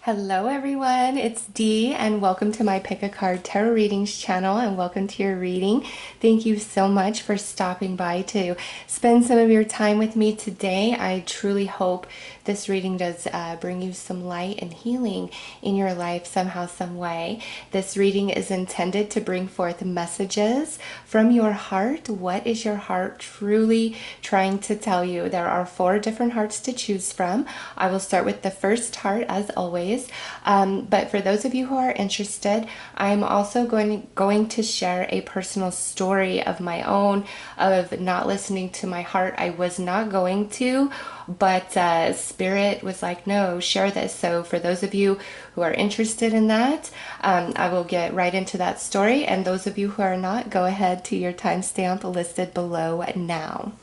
Hello everyone, it's Dee and welcome to my Pick a Card Tarot Readings channel and welcome to your reading. Thank you so much for stopping by to spend some of your time with me today. I truly hope this reading does bring you some light and healing in your life somehow, some way. This reading is intended to bring forth messages from your heart. What is your heart truly trying to tell you? There are 4 different hearts to choose from. I will start with the first heart as always. But for those of you who are interested, I'm also going to share a personal story of my own of not listening to my heart. I was not going to, but Spirit was like, no, share this. So for those of you who are interested in that, I will get right into that story. And those of you who are not, go ahead to your timestamp listed below now.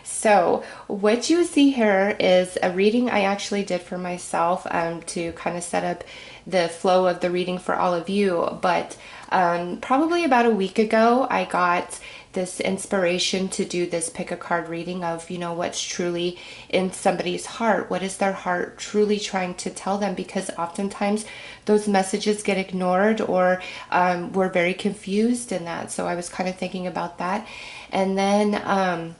So what you see here is a reading I actually did for myself to kind of set up the flow of the reading for all of you. But probably about a week ago, I got this inspiration to do this pick a card reading of, what's truly in somebody's heart. What is their heart truly trying to tell them? Because oftentimes those messages get ignored or we're very confused in that. So I was kind of thinking about that. And then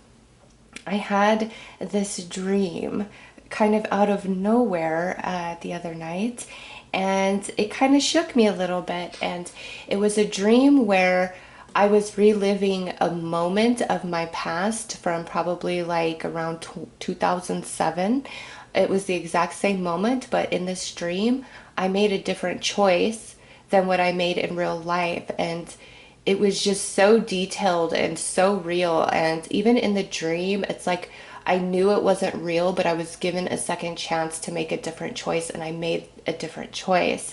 I had this dream kind of out of nowhere the other night, and it kind of shook me a little bit. And it was a dream where I was reliving a moment of my past from probably like around 2007. It was the exact same moment, but in this dream, I made a different choice than what I made in real life. And it was just so detailed and so real. And even in the dream, it's like I knew it wasn't real, but I was given a second chance to make a different choice, and I made a different choice.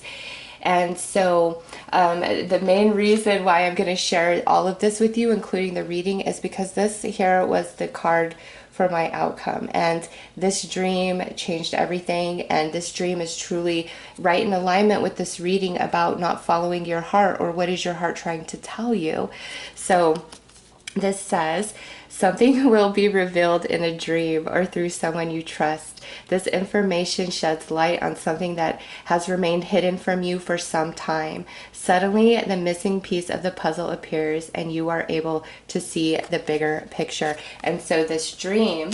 And so the main reason why I'm going to share all of this with you, including the reading, is because this here was the card for my outcome. And this dream changed everything. And this dream is truly right in alignment with this reading about not following your heart, or what is your heart trying to tell you. So this says, something will be revealed in a dream or through someone you trust. This information sheds light on something that has remained hidden from you for some time. Suddenly, the missing piece of the puzzle appears and you are able to see the bigger picture. And so this dream,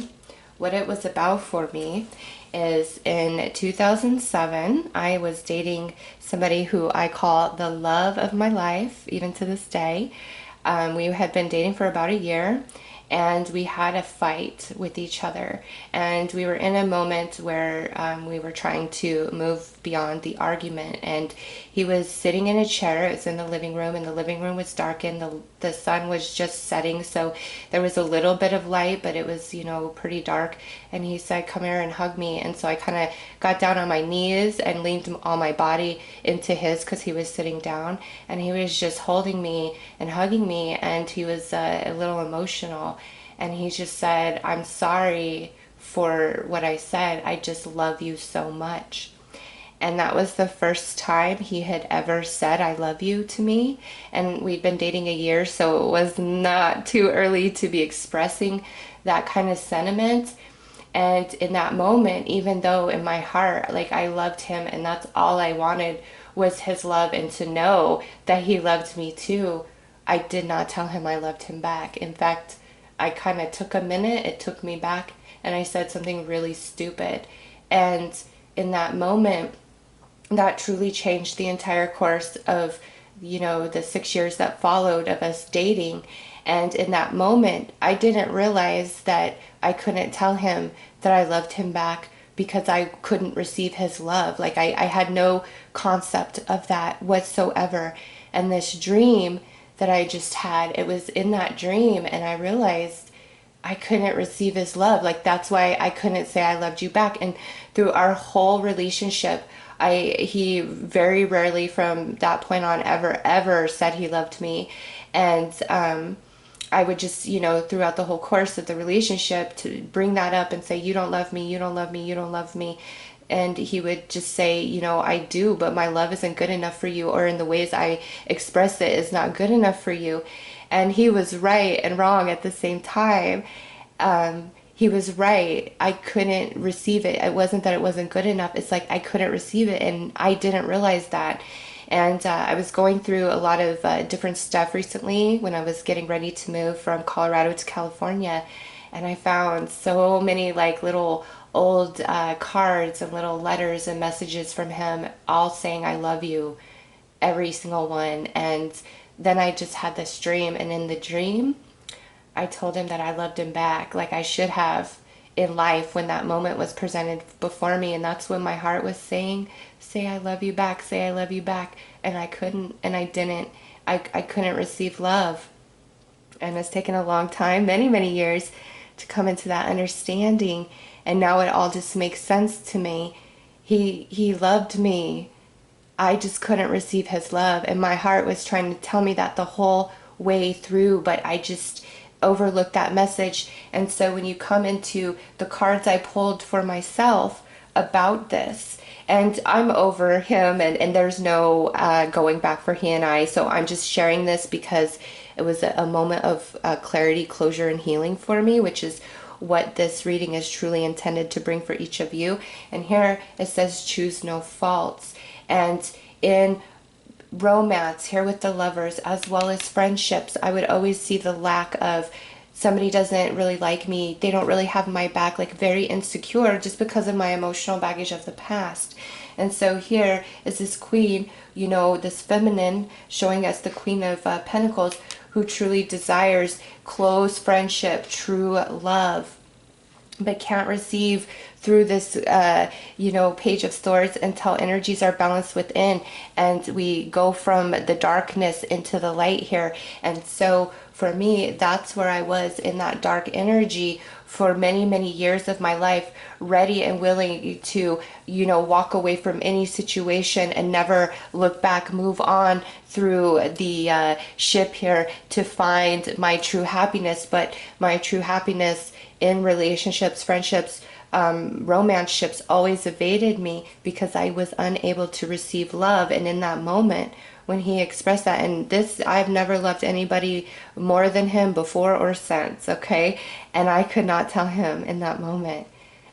what it was about for me is in 2007, I was dating somebody who I call the love of my life, even to this day. We had been dating for about a year, and we had a fight with each other, and we were in a moment where we were trying to move beyond the argument. And he was sitting in a chair. It was in the living room, and the living room was darkened. The sun was just setting, so there was a little bit of light, but it was pretty dark. And he said, come here and hug me. And so I kind of got down on my knees and leaned all my body into his, because he was sitting down, and he was just holding me and hugging me, and he was a little emotional. And he just said, I'm sorry for what I said. I just love you so much. And that was the first time he had ever said, I love you to me. And we'd been dating a year, so it was not too early to be expressing that kind of sentiment. And in that moment, even though in my heart, like, I loved him and that's all I wanted was his love and to know that he loved me too, I did not tell him I loved him back. In fact, I kind of took a minute, it took me back, and I said something really stupid. And in that moment, that truly changed the entire course of, the 6 years that followed of us dating. And in that moment, I didn't realize that I couldn't tell him that I loved him back because I couldn't receive his love. Like I had no concept of that whatsoever. And this dream that I just had, it was in that dream, and I realized I couldn't receive his love. Like, that's why I couldn't say I loved you back. And through our whole relationship, he very rarely from that point on ever said he loved me. And I would just, throughout the whole course of the relationship, to bring that up and say, you don't love me, you don't love me, you don't love me. And he would just say, I do, but my love isn't good enough for you, or in the ways I express it is not good enough for you. And he was right and wrong at the same time. he was right. I couldn't receive it. It wasn't that it wasn't good enough. It's like I couldn't receive it, and I didn't realize that. And I was going through a lot of different stuff recently when I was getting ready to move from Colorado to California, and I found so many like little old cards and little letters and messages from him, all saying "I love you," every single one. And then I just had this dream, and in the dream, I told him that I loved him back, like I should have in life when that moment was presented before me. And that's when my heart was saying, say I love you back, say I love you back. And I couldn't, and I didn't. I couldn't receive love. And it's taken a long time, many, many years, to come into that understanding. And now it all just makes sense to me. He loved me. I just couldn't receive his love. And my heart was trying to tell me that the whole way through, but I just overlooked that message. And so when you come into the cards I pulled for myself about this, and I'm over him, and there's no going back for he and I. So I'm just sharing this because it was a moment of clarity, closure, and healing for me, which is what this reading is truly intended to bring for each of you. And here it says, choose no faults. And in romance, here with the lovers, as well as friendships, I would always see the lack of somebody doesn't really like me, they don't really have my back, like very insecure just because of my emotional baggage of the past. And so here is this queen, you know, this feminine, showing us the Queen of Pentacles, who truly desires close friendship, true love, but can't receive through this, Page of Swords until energies are balanced within, and we go from the darkness into the light here. And so for me, that's where I was, in that dark energy for many, many years of my life, ready and willing to, walk away from any situation and never look back, move on through the ship here to find my true happiness. But my true happiness in relationships, friendships, romance ships always evaded me because I was unable to receive love. And in that moment, when he expressed that, and this, I've never loved anybody more than him before or since, okay? And I could not tell him in that moment.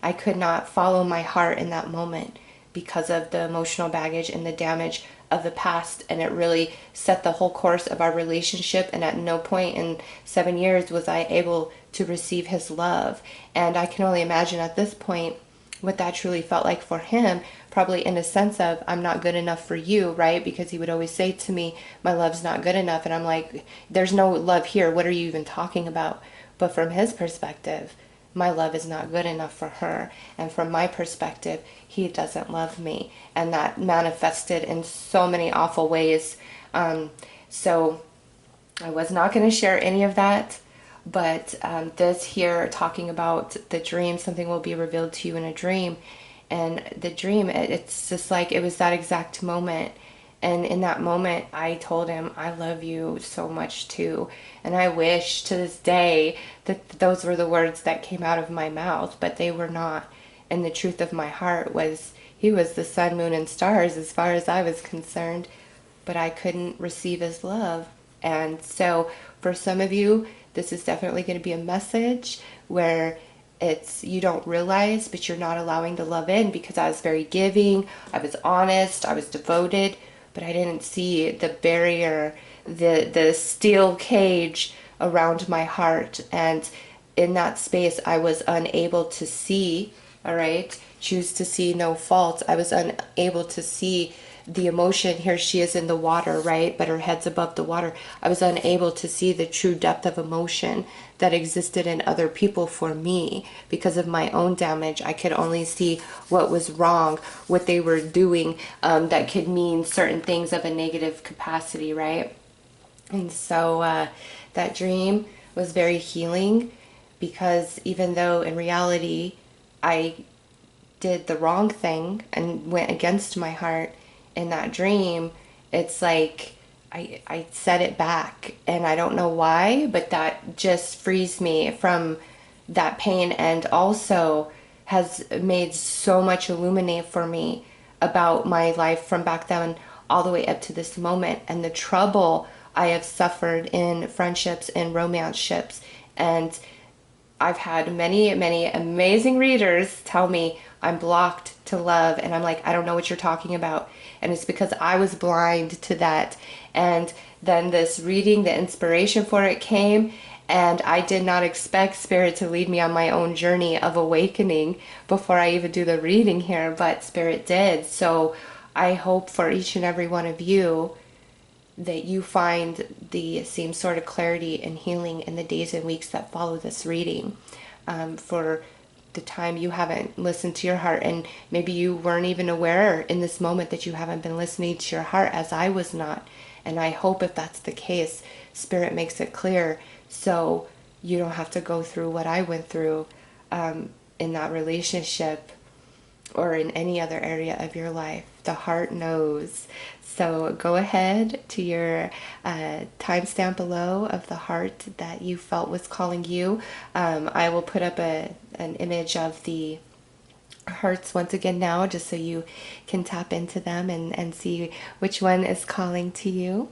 I could not follow my heart in that moment because of the emotional baggage and the damage of the past. And it really set the whole course of our relationship. And at no point in 7 years was I able to receive his love. And I can only imagine at this point what that truly felt like for him, probably in a sense of, I'm not good enough for you, right? Because he would always say to me, my love's not good enough. And I'm like, there's no love here. What are you even talking about? But from his perspective, my love is not good enough for her. And from my perspective, he doesn't love me. And that manifested in so many awful ways. So I was not going to share any of that. But this here, talking about the dream, something will be revealed to you in a dream. And the dream, it's just like, it was that exact moment. And in that moment, I told him, I love you so much too. And I wish to this day that those were the words that came out of my mouth, but they were not. And the truth of my heart was, he was the sun, moon, and stars as far as I was concerned, but I couldn't receive his love. And so for some of you, this is definitely going to be a message where it's, you don't realize, but you're not allowing the love in, because I was very giving, I was honest, I was devoted, but I didn't see the barrier, the steel cage around my heart. And in that space, I was unable to see, all right, choose to see no fault. I was unable to see the emotion. Here she is in the water, right? But her head's above the water. I was unable to see the true depth of emotion that existed in other people for me because of my own damage. I could only see what was wrong, what they were doing, that could mean certain things of a negative capacity, right? And so that dream was very healing, because even though in reality I did the wrong thing and went against my heart, in that dream, it's like I set it back, and I don't know why, but that just frees me from that pain, and also has made so much illuminate for me about my life from back then all the way up to this moment, and the trouble I have suffered in friendships and romance ships. And I've had many, many amazing readers tell me I'm blocked to love, and I'm like, I don't know what you're talking about. And it's because I was blind to that. And then this reading, the inspiration for it came, and I did not expect Spirit to lead me on my own journey of awakening before I even do the reading here, but Spirit did. So I hope for each and every one of you that you find the same sort of clarity and healing in the days and weeks that follow this reading. For the time you haven't listened to your heart, and maybe you weren't even aware in this moment that you haven't been listening to your heart, as I was not. And I hope if that's the case, Spirit makes it clear so you don't have to go through what I went through in that relationship or in any other area of your life. The heart knows. So go ahead to your timestamp below of the heart that you felt was calling you. I will put up an image of the hearts once again now, just so you can tap into them and see which one is calling to you.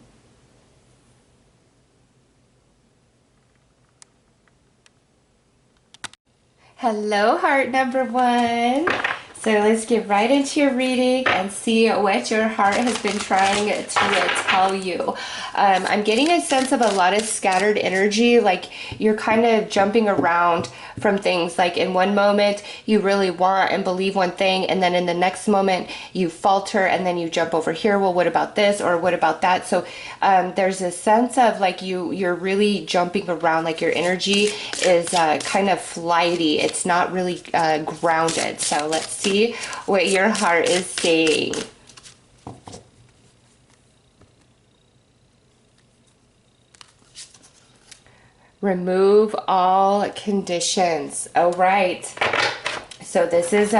Hello, heart number one. So let's get right into your reading and see what your heart has been trying to tell you. I'm getting a sense of a lot of scattered energy, like you're kind of jumping around from things. Like in one moment you really want and believe one thing, and then in the next moment you falter, and then you jump over here. Well, what about this, or what about that? So there's a sense of like you're really jumping around, like your energy is kind of flighty. It's not really grounded. So let's see what your heart is saying. Remove all conditions. All right. So this is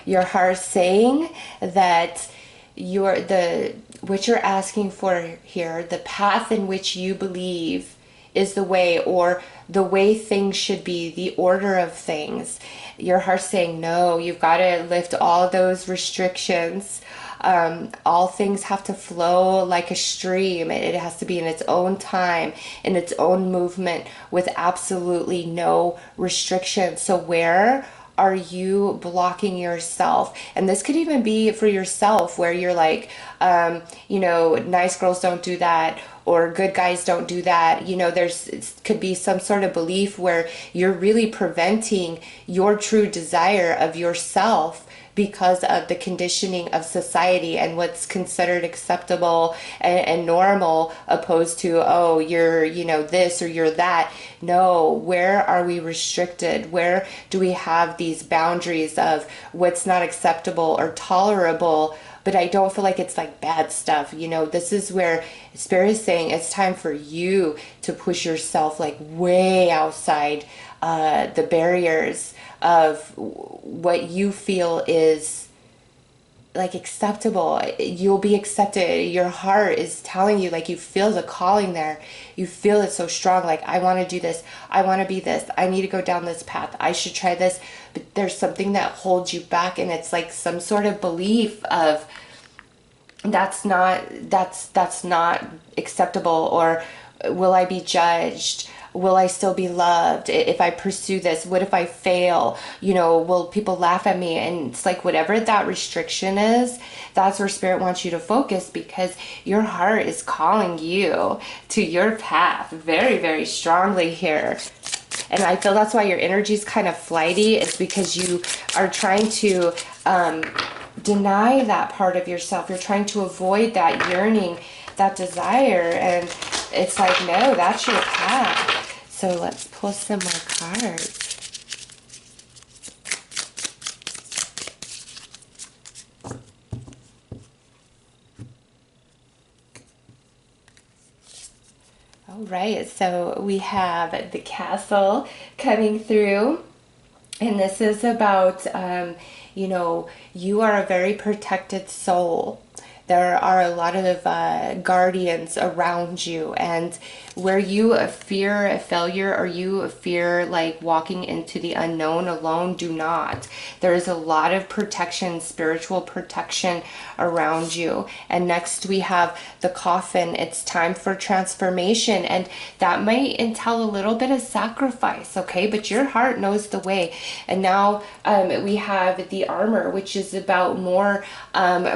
your heart saying that what you're asking for here, the path in which you believe is the way, or the way things should be, the order of things. Your heart's saying, no, you've got to lift all those restrictions. All things have to flow like a stream. It has to be in its own time, in its own movement, with absolutely no restrictions. So where are you blocking yourself? And this could even be for yourself, where you're like, nice girls don't do that, or good guys don't do that. It could be some sort of belief where you're really preventing your true desire of yourself because of the conditioning of society and what's considered acceptable and normal, opposed to, oh, you're, this or you're that. No, where are we restricted? Where do we have these boundaries of what's not acceptable or tolerable? But I don't feel like it's like bad stuff. This is where Spirit is saying it's time for you to push yourself like way outside the barriers of what you feel is like acceptable. You'll be accepted. Your heart is telling you, like, you feel the calling there. You feel it so strong. Like, I want to do this. I want to be this. I need to go down this path. I should try this. But there's something that holds you back, and it's like some sort of belief of that's not acceptable, or will I be judged? Will I still be loved if I pursue this? What if I fail? Will people laugh at me? And it's like whatever that restriction is, that's where Spirit wants you to focus, because your heart is calling you to your path very, very strongly here. And I feel that's why your energy is kind of flighty. It's because you are trying to deny that part of yourself. You're trying to avoid that yearning, that desire. And it's like, no, that's your path. So let's pull some more cards. All right, so we have the Castle coming through, and this is about, you are a very protected soul. there are a lot of guardians around you, and where you fear a failure or you fear like walking into the unknown alone, do not. There is a lot of protection, spiritual protection around you. And next we have the coffin. It's time for transformation, and that might entail a little bit of sacrifice, okay? But your heart knows the way. And now we have the armor, which is about more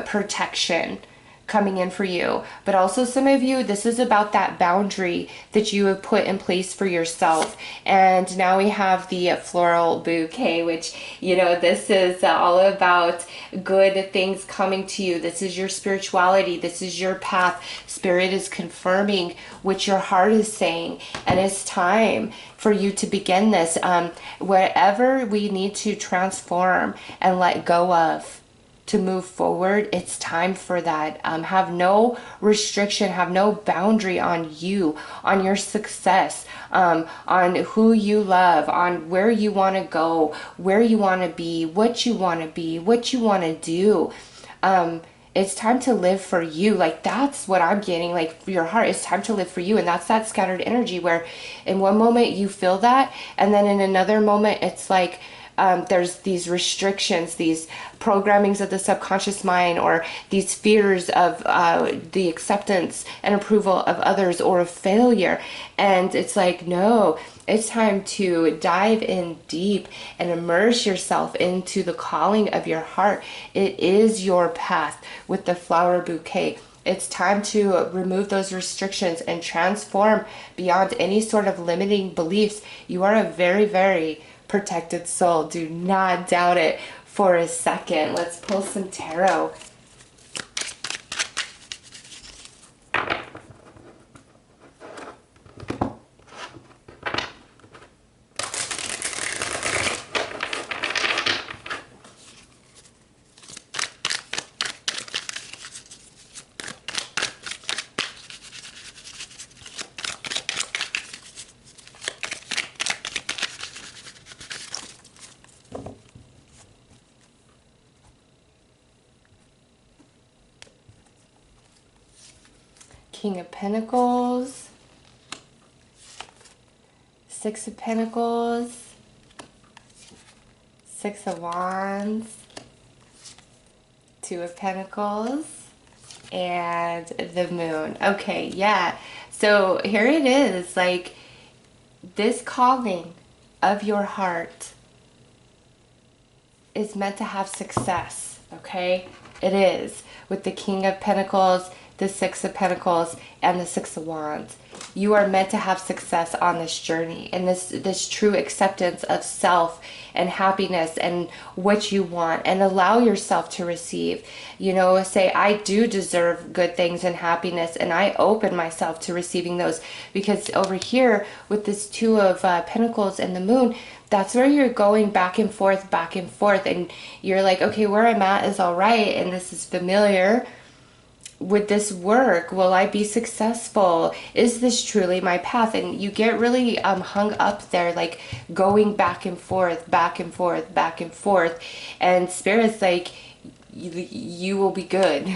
protection coming in for you. But also some of you, this is about that boundary that you have put in place for yourself. And now we have the floral bouquet, which, you know, this is all about good things coming to you. This is your spirituality. This is your path. Spirit is confirming what your heart is saying. And it's time for you to begin this. Wherever we need to transform and let go of, to move forward, it's time for that. Have no restriction, have no boundary on you, on your success, on who you love, on where you want to go, where you want to be, what you want to be, what you want to do. It's time to live for you. Like, that's what I'm getting, like, for your heart. It's time to live for you. And that's that scattered energy where in one moment you feel that, and then in another moment it's like, there's these restrictions, these programmings of the subconscious mind, or these fears of the acceptance and approval of others, or of failure. And it's like, no, it's time to dive in deep and immerse yourself into the calling of your heart. It is your path with the flower bouquet. It's time to remove those restrictions and transform beyond any sort of limiting beliefs. You are a very, very protected soul. Do not doubt it for a second. Let's pull some tarot. King of Pentacles, Six of Pentacles, Six of Wands, Two of Pentacles, and the Moon. Okay, yeah. So here it is, like, this calling of your heart is meant to have success, okay? It is, with the King of Pentacles, the Six of Pentacles, and the Six of Wands. You are meant to have success on this journey, and this true acceptance of self and happiness and what you want, and allow yourself to receive. You know, say, I do deserve good things and happiness, and I open myself to receiving those. Because over here with this Two of Pentacles and the Moon, that's where you're going back and forth, and you're like, okay, where I'm at is all right, and this is familiar. Would this work? Will I be successful? Is this truly my path? And you get really hung up there, like going back and forth, and Spirit's like, you will be good.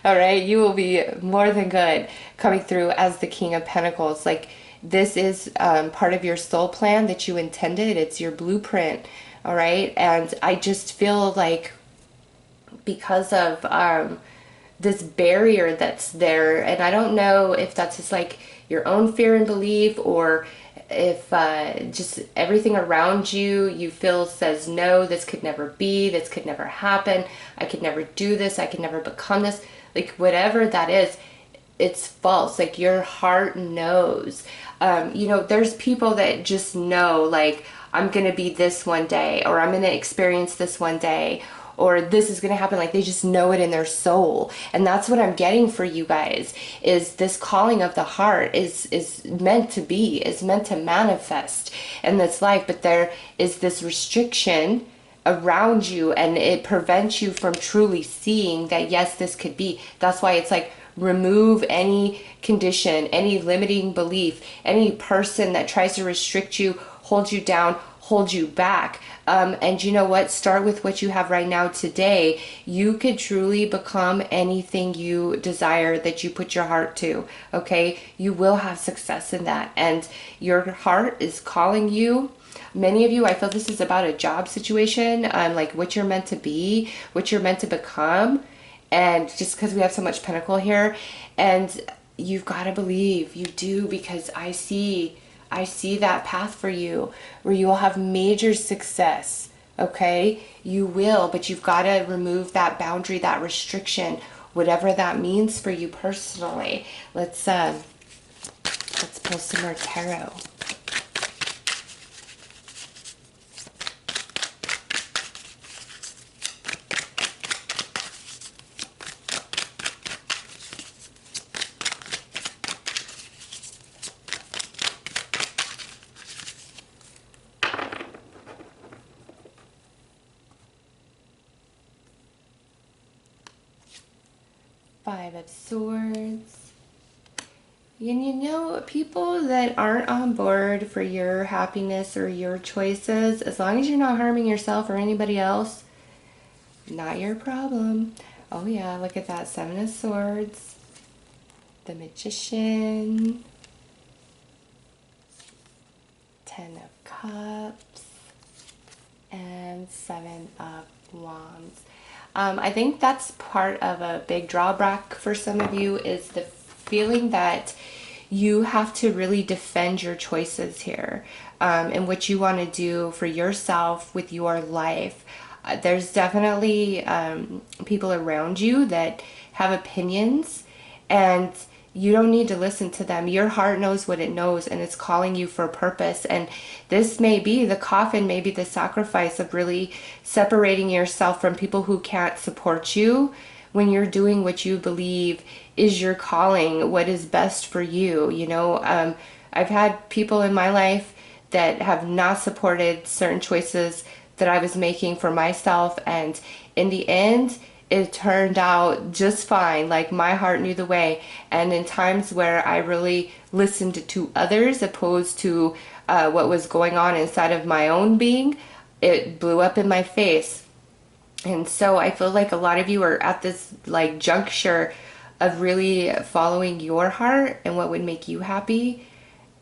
All right, you will be more than good, coming through as the King of Pentacles. Like, this is part of your soul plan that you intended. It's your blueprint. All right, and I just feel like, because of this barrier that's there, and I don't know if that's just like your own fear and belief, or if just everything around you feel says, no, this could never be, this could never happen, I could never do this, I could never become this. Like, whatever that is, it's false. Like, your heart knows. You know, there's people that just know, like, I'm gonna be this one day, or I'm gonna experience this one day, or this is going to happen. Like, they just know it in their soul. And that's what I'm getting for you guys, is this calling of the heart is meant to be, is meant to manifest in this life. But there is this restriction around you, and it prevents you from truly seeing that, yes, this could be. That's why it's like, remove any condition, any limiting belief, any person that tries to restrict you, hold you down, hold you back. And you know what? Start with what you have right now today. You could truly become anything you desire that you put your heart to. Okay? You will have success in that. And your heart is calling you. Many of you, I feel this is about a job situation, like what you're meant to be, what you're meant to become. And just because we have so much pentacle here, and you've got to believe you do, because I see that path for you where you will have major success. Okay, you will, but you've got to remove that boundary, that restriction, whatever that means for you personally. Let's pull some more tarot. Five of Swords. And you know, people that aren't on board for your happiness or your choices, as long as you're not harming yourself or anybody else, not your problem. Oh yeah, look at that. Seven of Swords, the Magician, Ten of Cups, and Seven of Wands. I think that's part of a big drawback for some of you, is the feeling that you have to really defend your choices here, and what you want to do for yourself with your life. There's definitely people around you that have opinions, and you don't need to listen to them. Your heart knows what it knows, and it's calling you for a purpose. And this may be the coffin, maybe the sacrifice of really separating yourself from people who can't support you when you're doing what you believe is your calling, what is best for you. You know, I've had people in my life that have not supported certain choices that I was making for myself, and in the end, it turned out just fine. Like, my heart knew the way. And in times where I really listened to others opposed to what was going on inside of my own being, it blew up in my face. And so I feel like a lot of you are at this like juncture of really following your heart and what would make you happy,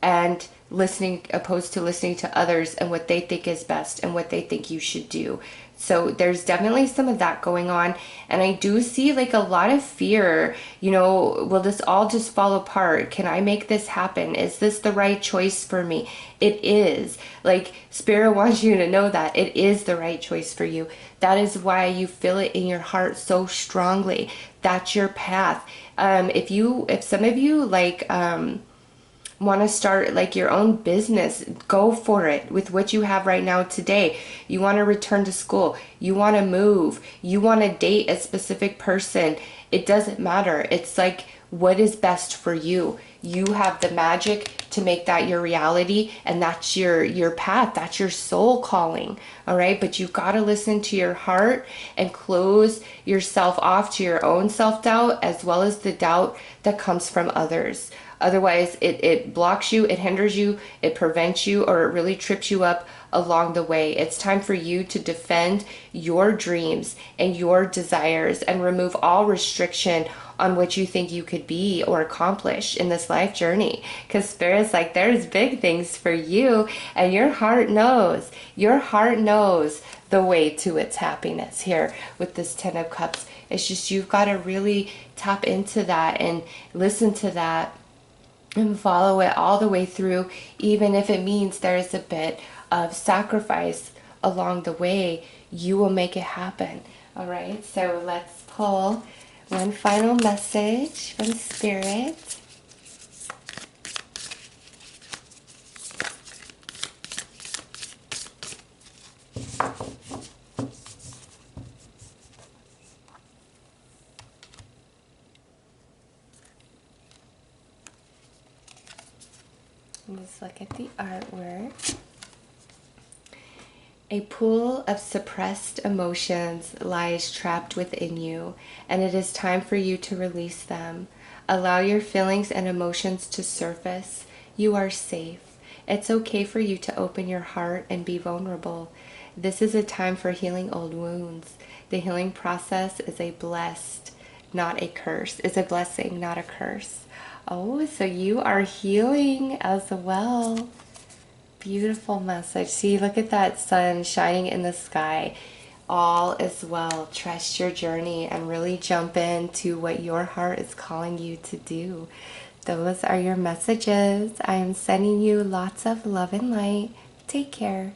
and listening, opposed to listening to others and what they think is best and what they think you should do. So there's definitely some of that going on. And I do see like a lot of fear, you know, will this all just fall apart? Can I make this happen? Is this the right choice for me? It is. Like, Spirit wants you to know that it is the right choice for you. That is why you feel it in your heart so strongly. That's your path. If some of you like, want to start like your own business, go for it with what you have right now today. You want to return to school, you want to move, you want to date a specific person, it doesn't matter. It's like, what is best for you? You have the magic to make that your reality, and that's your path. That's your soul calling. All right, but you've got to listen to your heart and close yourself off to your own self-doubt, as well as the doubt that comes from others. Otherwise, it blocks you, it hinders you, it prevents you, or it really trips you up along the way. It's time for you to defend your dreams and your desires and remove all restriction on what you think you could be or accomplish in this life journey. Because Spirit's like, there's big things for you, and your heart knows. Your heart knows the way to its happiness here with this Ten of Cups. It's just, you've got to really tap into that and listen to that and follow it all the way through, even if it means there's a bit of sacrifice along the way. You will make it happen. All right, so let's pull one final message from Spirit. Let's look at the artwork. A pool of suppressed emotions lies trapped within you, and it is time for you to release them. Allow your feelings and emotions to surface. You are safe. It's okay for you to open your heart and be vulnerable. This is a time for healing old wounds. The healing process is a blessed, not a curse. It's a blessing, not a curse. Oh, so you are healing as well. Beautiful message. See, look at that sun shining in the sky. All is well. Trust your journey and really jump into what your heart is calling you to do. Those are your messages. I am sending you lots of love and light. Take care.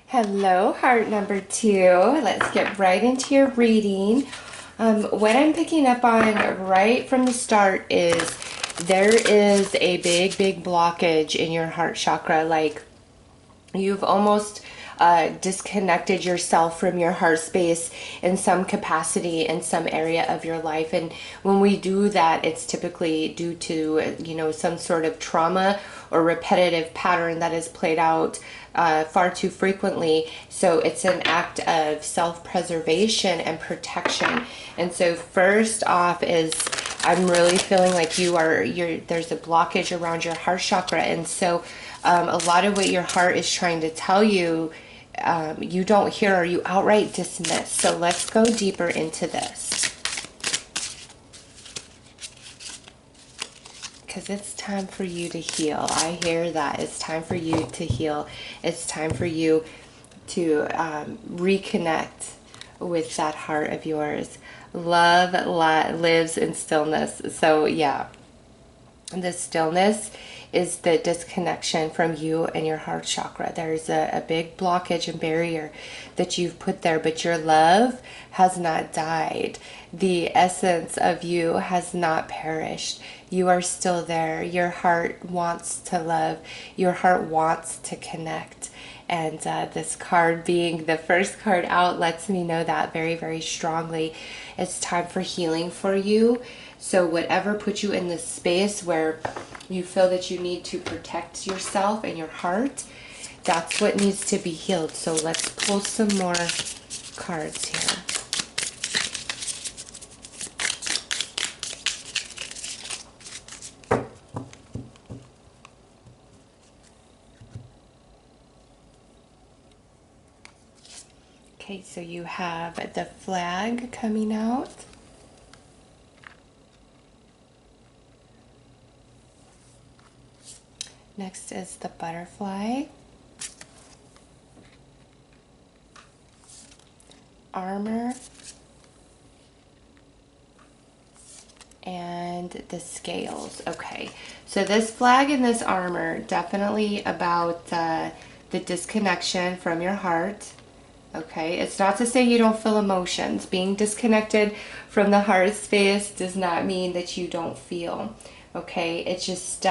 Hello, heart number 2. Let's get right into your reading. What I'm picking up on right from the start is there is a big blockage in your heart chakra. Like you've almost disconnected yourself from your heart space in some capacity in some area of your life. And when we do that, it's typically due to, some sort of trauma or repetitive pattern that is played out far too frequently. So it's an act of self-preservation and protection. And so first off is I'm really feeling like there's a blockage around your heart chakra. And so a lot of what your heart is trying to tell you, you don't hear or you outright dismiss. So let's go deeper into this. Because it's time for you to heal. I hear that. It's time for you to heal. It's time for you to reconnect with that heart of yours. Love lives in stillness. So yeah, the stillness is the disconnection from you and your heart chakra. There's a big blockage and barrier that you've put there, but your love has not died. The essence of you has not perished. You are still there. Your heart wants to love. Your heart wants to connect. And this card being the first card out lets me know that very strongly. It's time for healing for you. So whatever puts you in this space where you feel that you need to protect yourself and your heart, that's what needs to be healed. So let's pull some more cards here. Okay, so you have the flag coming out. Next is the butterfly, armor, and the scales. Okay, so this flag and this armor, definitely about the disconnection from your heart. Okay, it's not to say you don't feel emotions. Being disconnected from the heart space does not mean that you don't feel. Okay, it just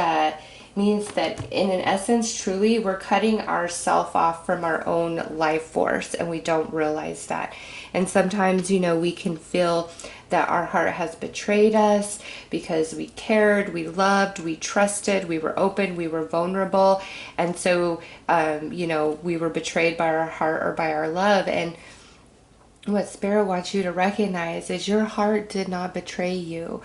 means that in an essence, truly, we're cutting ourselves off from our own life force and we don't realize that. And sometimes, we can feel that our heart has betrayed us because we cared, we loved, we trusted, we were open, we were vulnerable. And so, we were betrayed by our heart or by our love. And what Spirit wants you to recognize is your heart did not betray you.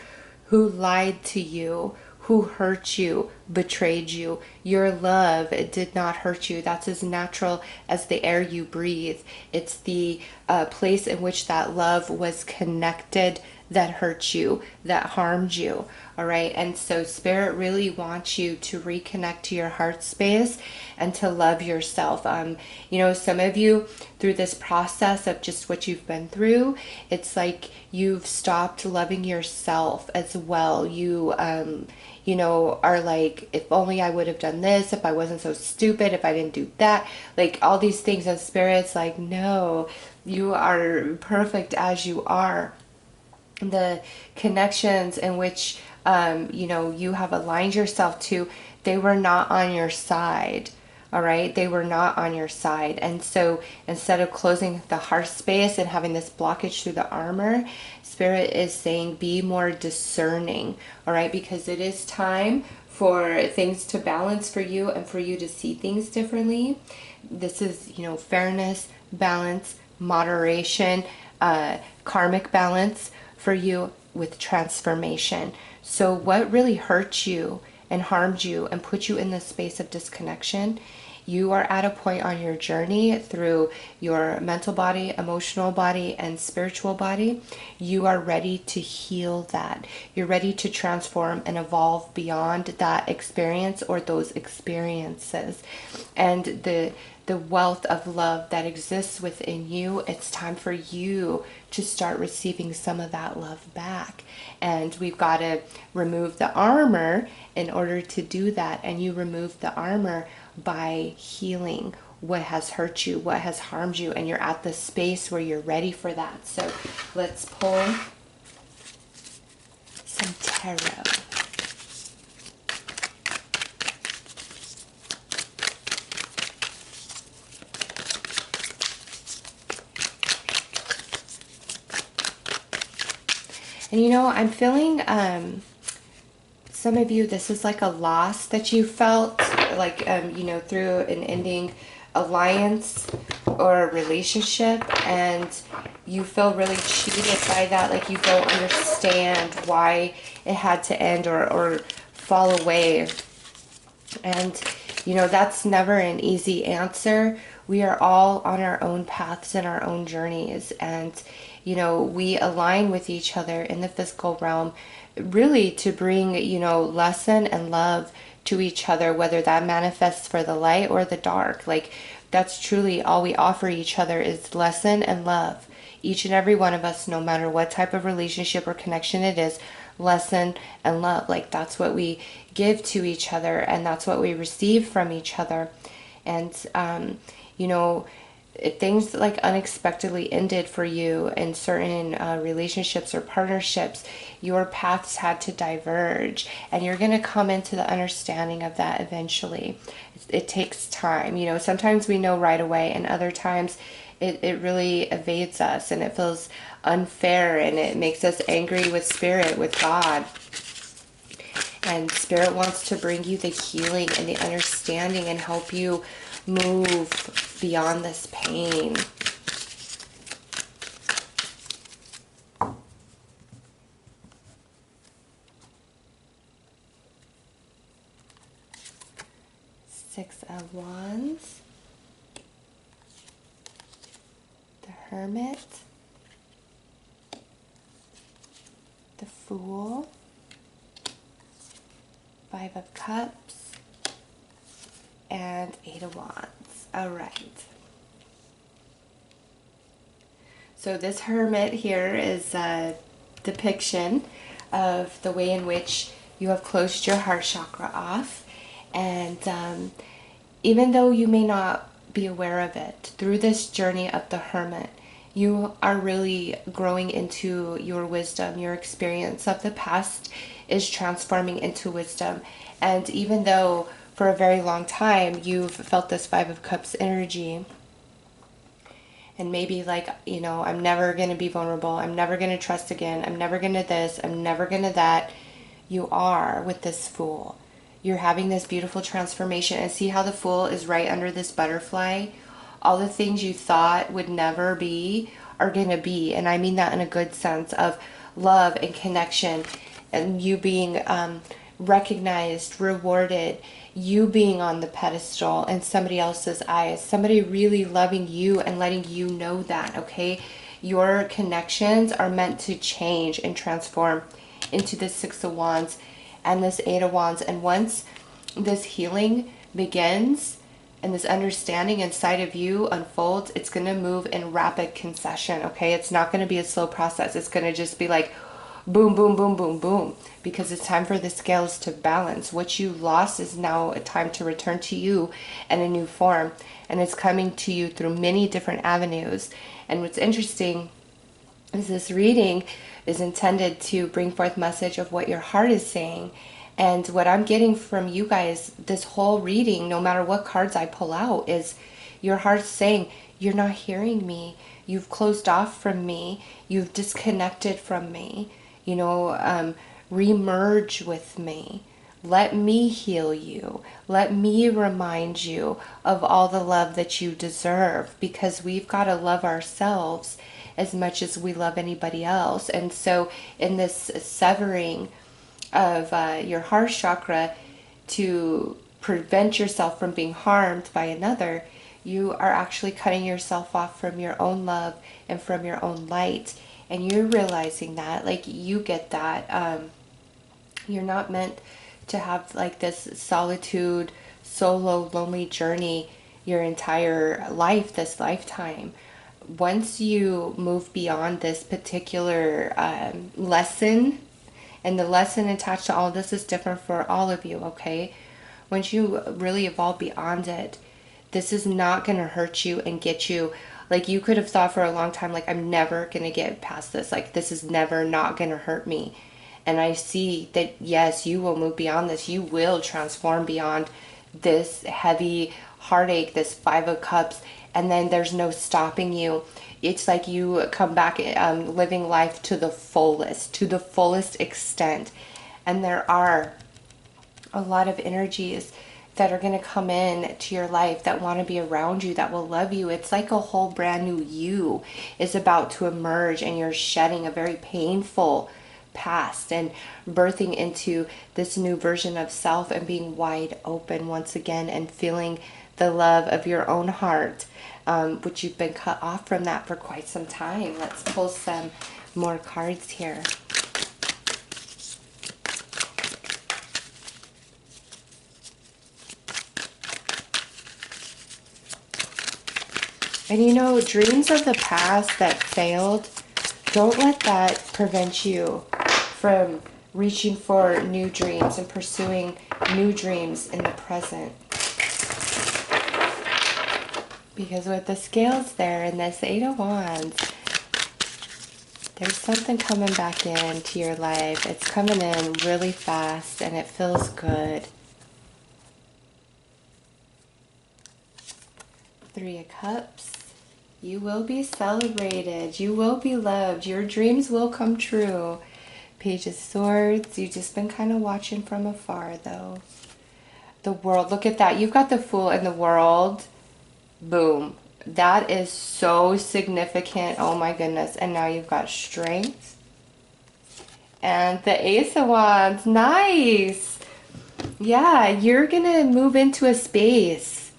Who lied to you, who hurt you, betrayed you. Your love did not hurt you. That's as natural as the air you breathe. It's the place in which that love was connected that hurt you, that harmed you. All right. And so Spirit really wants you to reconnect to your heart space and to love yourself. Some of you through this process of just what you've been through, it's like you've stopped loving yourself as well. You, are like, if only I would have done this, if I wasn't so stupid, if I didn't do that, like all these things. And Spirit's like, no, you are perfect as you are. The connections in which, you have aligned yourself to, they were not on your side. All right. They were not on your side. And so instead of closing the heart space and having this blockage through the armor, Spirit is saying, be more discerning. All right. Because it is time for things to balance for you and for you to see things differently. This is, fairness, balance, moderation, karmic balance for you with transformation. So what really hurt you and harmed you and put you in this space of disconnection, you are at a point on your journey through your mental body, emotional body, and spiritual body. You are ready to heal that. You're ready to transform and evolve beyond that experience or those experiences. And the wealth of love that exists within you, it's time for you to start receiving some of that love back. And we've got to remove the armor in order to do that. And you remove the armor by healing what has hurt you, what has harmed you, and you're at the space where you're ready for that. So let's pull some tarot. And you know, I'm feeling some of you, this is like a loss that you felt, like, you know, through an ending alliance or a relationship, and you feel really cheated by that. Like you don't understand why it had to end or fall away. And, you know, that's never an easy answer. We are all on our own paths and our own journeys. And, you know, we align with each other in the physical realm really to bring, you know, lesson and love to each other, whether that manifests for the light or the dark. Like that's truly all we offer each other is lesson and love. Each and every one of us, no matter what type of relationship or connection it is, lesson and love. Like that's what we give to each other, and that's what we receive from each other. And you know, if things like unexpectedly ended for you in certain relationships or partnerships, your paths had to diverge, and you're going to come into the understanding of that eventually. It takes time. You know, sometimes we know right away, and other times it really evades us, and it feels unfair, and it makes us angry with Spirit, with God. And Spirit wants to bring you the healing and the understanding and help you move beyond this pain. Six of Wands, the Hermit, the Fool, Five of Cups, and Eight of Wands. All right. So this Hermit here is a depiction of the way in which you have closed your heart chakra off. And even though you may not be aware of it, through this journey of the Hermit, you are really growing into your wisdom. Your experience of the past is transforming into wisdom. And even though for a very long time you've felt this Five of Cups energy, and maybe like, you know, I'm never going to be vulnerable, I'm never going to trust again, I'm never going to this, I'm never going to that, you are with this Fool. You're having this beautiful transformation, and see how the Fool is right under this butterfly? All the things you thought would never be are going to be, and I mean that in a good sense of love and connection, and you being recognized, rewarded, you being on the pedestal in somebody else's eyes, somebody really loving you and letting you know that, okay? Your connections are meant to change and transform into this Six of Wands and this Eight of Wands. And once this healing begins and this understanding inside of you unfolds, it's going to move in rapid concession, okay? It's not going to be a slow process. It's going to just be like boom, boom, boom, boom, boom, because it's time for the scales to balance. What you lost is now a time to return to you in a new form, and it's coming to you through many different avenues. And what's interesting is this reading is intended to bring forth message of what your heart is saying. And what I'm getting from you guys, this whole reading, no matter what cards I pull out, is your heart's saying, you're not hearing me. You've closed off from me. You've disconnected from me. You know, remerge with me. Let me heal you. Let me remind you of all the love that you deserve, because we've got to love ourselves as much as we love anybody else. And so in this severing of your heart chakra, to prevent yourself from being harmed by another, you are actually cutting yourself off from your own love and from your own light. And you're realizing that, like, you get that. You're not meant to have like this solitude, solo, lonely journey your entire life, this lifetime. Once you move beyond this particular lesson, and the lesson attached to all this is different for all of you, okay? Once you really evolve beyond it, this is not going to hurt you and get you. Like, you could have thought for a long time, like, I'm never going to get past this. Like, this is never not going to hurt me. And I see that, yes, you will move beyond this. You will transform beyond this heavy heartache, this Five of Cups, and then there's no stopping you. It's like you come back living life to the fullest extent. And there are a lot of energies that are going to come in to your life that want to be around you, that will love you. It's like a whole brand new you is about to emerge, and you're shedding a very painful past and birthing into this new version of self and being wide open once again and feeling the love of your own heart, which you've been cut off from that for quite some time. Let's pull some more cards here. And you know, dreams of the past that failed, don't let that prevent you from reaching for new dreams and pursuing new dreams in the present. Because with the scales there and this Eight of Wands, there's something coming back into your life. It's coming in really fast and it feels good. Three of Cups. You will be celebrated. You will be loved. Your dreams will come true. Page of Swords. You've just been kind of watching from afar, though. The World. Look at that. You've got the Fool in the World. Boom. That is so significant. Oh my goodness. And now you've got Strength. And the Ace of Wands. Nice. Yeah, you're going to move into a space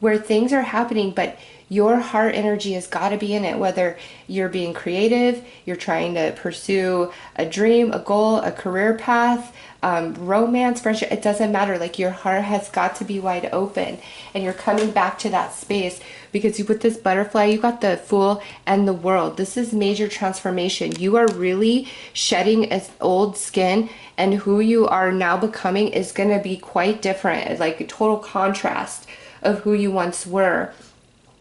where things are happening, but your heart energy has got to be in it, whether you're being creative, you're trying to pursue a dream, a goal, a career path, romance, friendship, it doesn't matter. Like, your heart has got to be wide open, and you're coming back to that space because you, with this butterfly, you got the Fool and the World. This is major transformation. You are really shedding an old skin, and who you are now becoming is going to be quite different. It's like a total contrast of who you once were.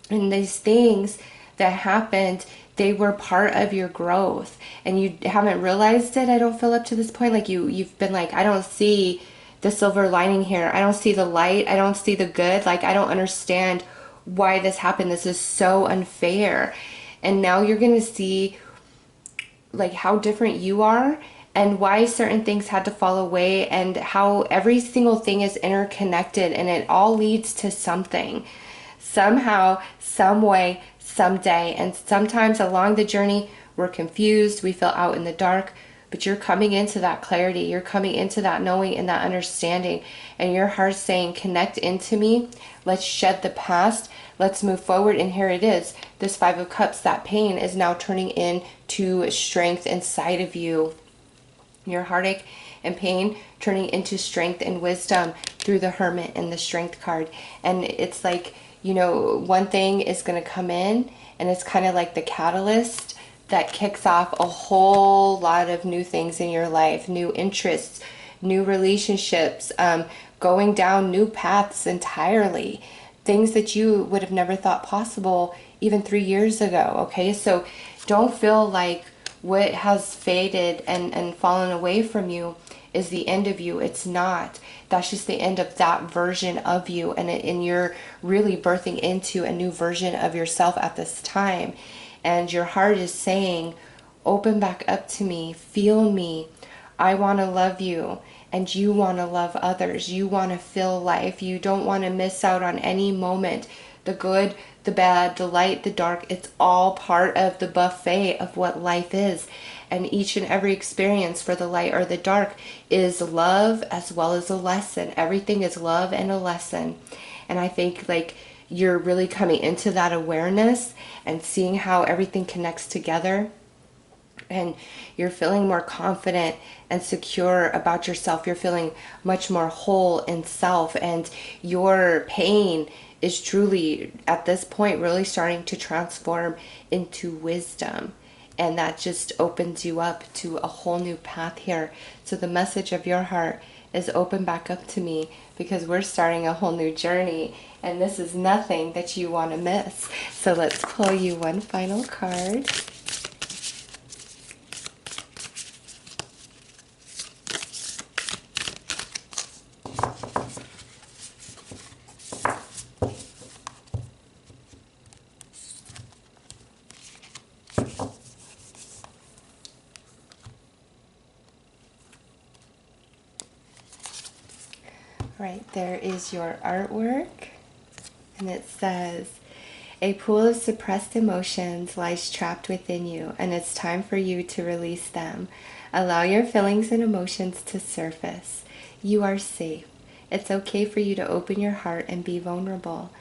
And these things that happened, they were part of your growth, and you haven't realized it. I don't feel up to this point. Like, you've been like, I don't see the silver lining here. I don't see the light. I don't see the good. Like, I don't understand why this happened. This is so unfair. And now you're going to see like how different you are and why certain things had to fall away, and how every single thing is interconnected, and it all leads to something. Somehow, some way, someday. And sometimes along the journey, we're confused, we feel out in the dark, but you're coming into that clarity, you're coming into that knowing and that understanding, and your heart's saying, connect into me, let's shed the past, let's move forward. And here it is, this Five of Cups, that pain is now turning into strength inside of you. Your heartache and pain turning into strength and wisdom through the Hermit and the Strength card. And it's like, you know, one thing is going to come in, and it's kind of like the catalyst that kicks off a whole lot of new things in your life, new interests, new relationships, going down new paths entirely, things that you would have never thought possible even 3 years ago. Okay, so don't feel like what has faded and fallen away from you is the end of you. It's not. That's just the end of that version of you, and you're really birthing into a new version of yourself at this time. And your heart is saying, open back up to me, feel me. I want to love you, and you want to love others. You want to feel life. You don't want to miss out on any moment. The good, the bad, the light, the dark, it's all part of the buffet of what life is. And each and every experience, for the light or the dark, is love as well as a lesson. Everything is love and a lesson. And I think like you're really coming into that awareness and seeing how everything connects together. And you're feeling more confident and secure about yourself. You're feeling much more whole in self, and your pain is truly at this point really starting to transform into wisdom, and that just opens you up to a whole new path here. So the message of your heart is open back up to me, because we're starting a whole new journey, and this is nothing that you want to miss. So let's pull you one final card. Right, there is your artwork, and it says, a pool of suppressed emotions lies trapped within you, and it's time for you to release them. Allow your feelings and emotions to surface. You are safe. It's okay for you to open your heart and be vulnerable.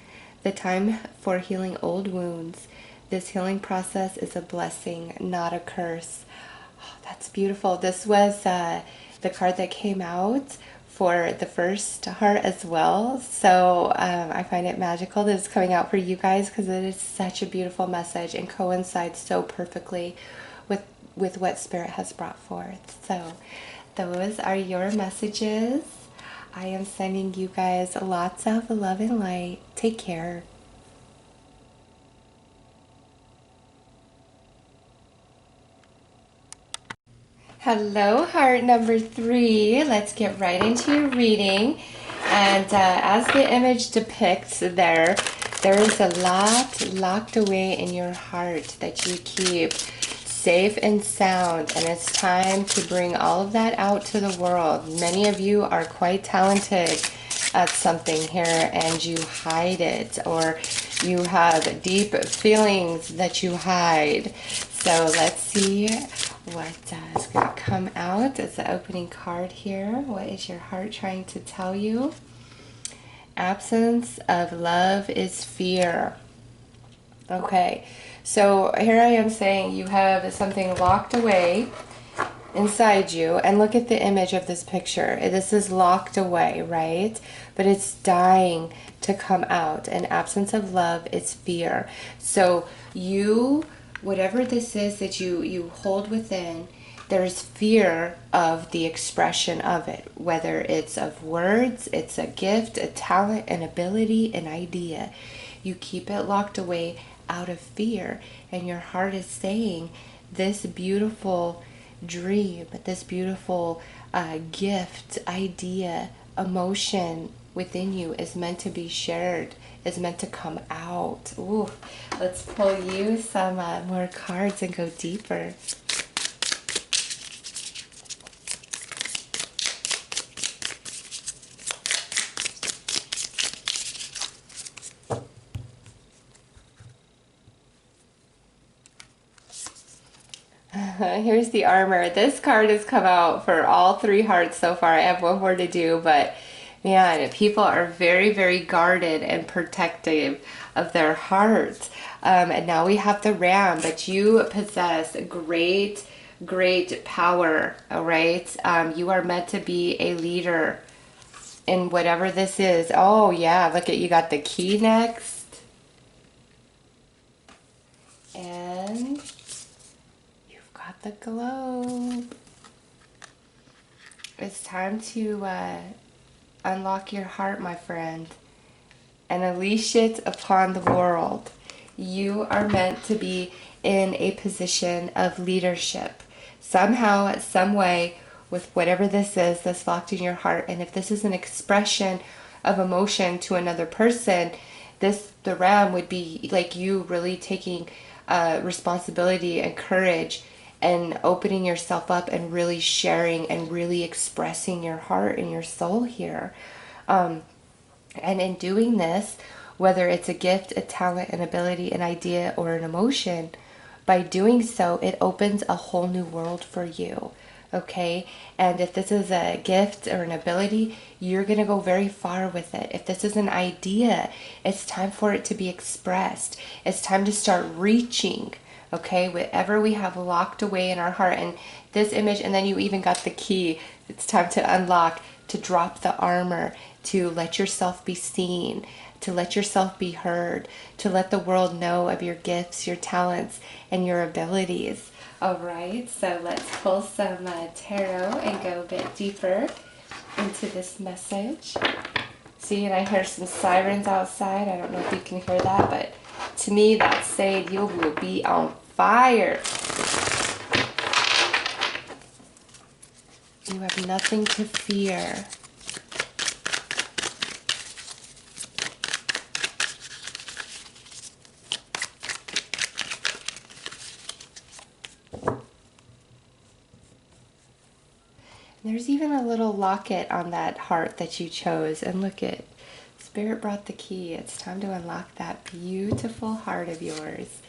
The time for healing old wounds. This healing process is a blessing, not a curse. Oh, that's beautiful. This was the card that came out for the first heart as well. So I find it magical that it's coming out for you guys, because it is such a beautiful message and coincides so perfectly with what Spirit has brought forth. So those are your messages. I am sending you guys lots of love and light. Take care. Hello, heart number 3. Let's get right into your reading. And as the image depicts there is a lot locked away in your heart that you keep safe and sound. And it's time to bring all of that out to the world. Many of you are quite talented at something here, and you hide it, or you have deep feelings that you hide. So let's see what is going to come out as the opening card here. What is your heart trying to tell you? Absence of love is fear. Okay, so here I am saying you have something locked away inside you, and look at the image of this picture. This is locked away, right? But it's dying to come out. And absence of love is fear. So you, whatever this is that you hold within, there's fear of the expression of it, whether it's of words, it's a gift, a talent, an ability, an idea. You keep it locked away out of fear, and your heart is saying this beautiful dream, this beautiful gift, idea, emotion within you is meant to be shared, is meant to come out. Ooh, let's pull you some more cards and go deeper. Here's the armor. This card has come out for all 3 hearts so far. I have one more to do, but man, people are very, very guarded and protective of their hearts. And now we have the Ram, but you possess great, great power, all right? You are meant to be a leader in whatever this is. Oh, yeah, look at, you got the key next. And the globe. It's time to unlock your heart, my friend, and unleash it upon the world. You are meant to be in a position of leadership. Somehow, some way, with whatever this is that's locked in your heart. And if this is an expression of emotion to another person, the Ram would be like you really taking responsibility and courage and opening yourself up and really sharing and really expressing your heart and your soul here. And in doing this, whether it's a gift, a talent, an ability, an idea, or an emotion, By doing so, it opens a whole new world for you. Okay, and if this is a gift or an ability, you're gonna go very far with it. If this is an idea, it's time for it to be expressed. It's time to start reaching, okay, whatever we have locked away in our heart. And this image, and then you even got the key. It's time to unlock, to drop the armor, to let yourself be seen, to let yourself be heard, to let the world know of your gifts, your talents, and your abilities. All right, so let's pull some tarot and go a bit deeper into this message. See, and I hear some sirens outside. I don't know if you can hear that, but to me that's saying you will be on fire. You have nothing to fear. There's even a little locket on that heart that you chose. And look it, Spirit brought the key. It's time to unlock that beautiful heart of yours.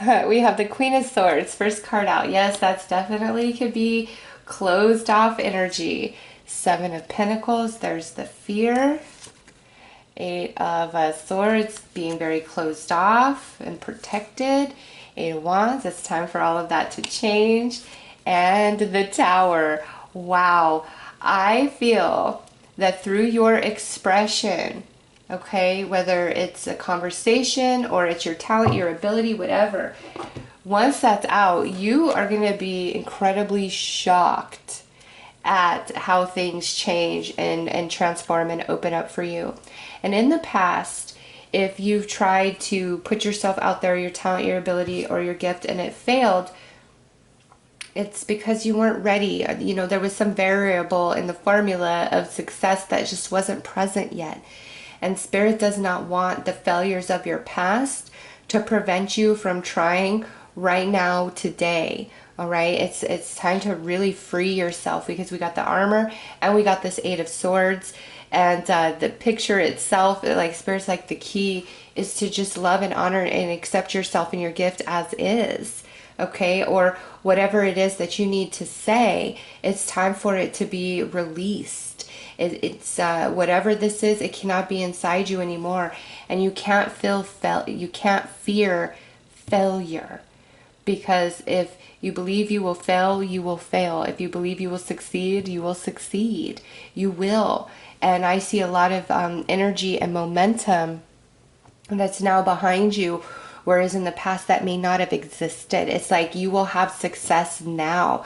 We have the Queen of Swords, first card out. Yes, that's definitely could be closed off energy. Seven of Pentacles, there's the fear. Eight of Swords, being very closed off and protected. Eight of Wands, it's time for all of that to change. And the Tower. Wow, I feel that through your expression, okay, whether it's a conversation or it's your talent, your ability, whatever, once that's out, you are going to be incredibly shocked at how things change and transform and open up for you. And in the past, if you've tried to put yourself out there, your talent, your ability, or your gift, and it failed, it's because you weren't ready. You know, there was some variable in the formula of success that just wasn't present yet. And Spirit does not want the failures of your past to prevent you from trying right now, today. All right, it's time to really free yourself, because we got the armor and we got this Eight of Swords, and the picture itself, like Spirit's like the key is to just love and honor and accept yourself and your gift as is. Okay, or whatever it is that you need to say, it's time for it to be released. It's whatever this is, it cannot be inside you anymore, and you can't you can't fear failure, because if you believe you will fail, you will fail. If you believe you will succeed, you will succeed. You will. And I see a lot of energy and momentum that's now behind you, whereas in the past that may not have existed. It's like you will have success now.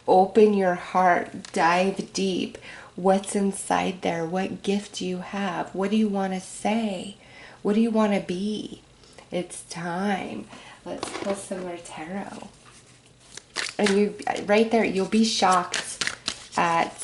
Open your heart, dive deep. What's inside there? What gift do you have? What do you want to say? What do you want to be? It's time. Let's pull some more tarot. And you, right there, you'll be shocked at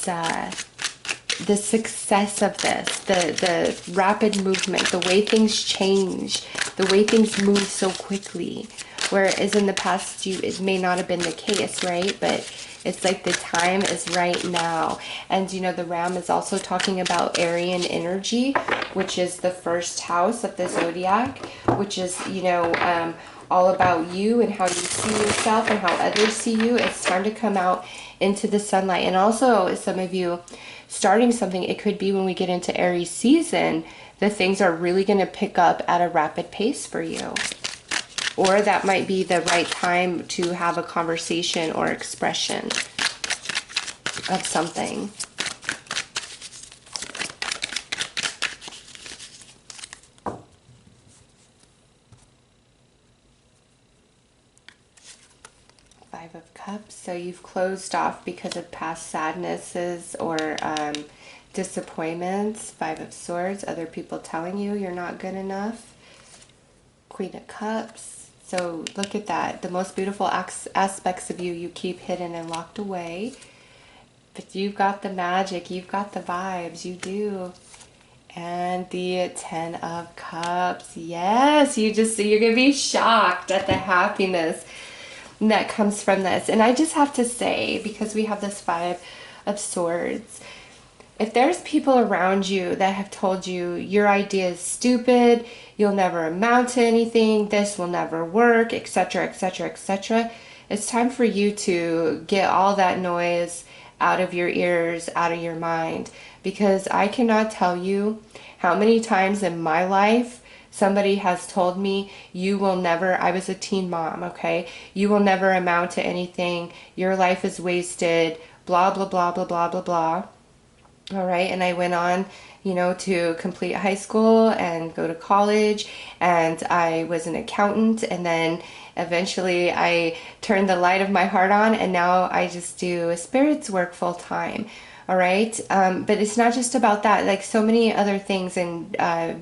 the success of this, the rapid movement, the way things change, the way things move so quickly. Whereas in the past, it may not have been the case, right? But it's like the time is right now. And you know, the Ram is also talking about Aryan energy, which is the first house of the zodiac, which is, you know, all about you and how you see yourself and how others see you. It's time to come out into the sunlight. And also, some of you starting something, it could be when we get into Aries season, the things are really going to pick up at a rapid pace for you. Or that might be the right time to have a conversation or expression of something. Five of Cups. So you've closed off because of past sadnesses or disappointments. Five of Swords. Other people telling you you're not good enough. Queen of Cups. So look at that. The most beautiful aspects of you, you keep hidden and locked away. But you've got the magic. You've got the vibes. You do. And the Ten of Cups. Yes, you're going to be shocked at the happiness that comes from this. And I just have to say, because we have this Five of Swords, if there's people around you that have told you your idea is stupid, you'll never amount to anything, this will never work, etc., etc., etc., it's time for you to get all that noise out of your ears, out of your mind. Because I cannot tell you how many times in my life somebody has told me, you will never, I was a teen mom, okay? You will never amount to anything. Your life is wasted, blah, blah, blah, blah, blah, blah, blah. All right. And I went on, to complete high school and go to college. And I was an accountant. And then eventually I turned the light of my heart on. And now I just do spirits work full time. All right. But it's not just about that. Like so many other things and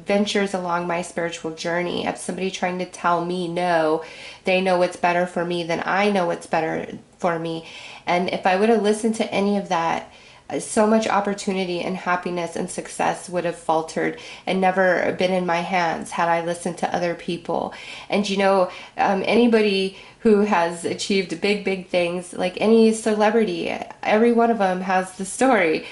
ventures along my spiritual journey of somebody trying to tell me, no, they know what's better for me than I know what's better for me. And if I would have listened to any of that, so much opportunity and happiness and success would have faltered and never been in my hands had I listened to other people. And anybody who has achieved big, big things, like any celebrity, every one of them has the story.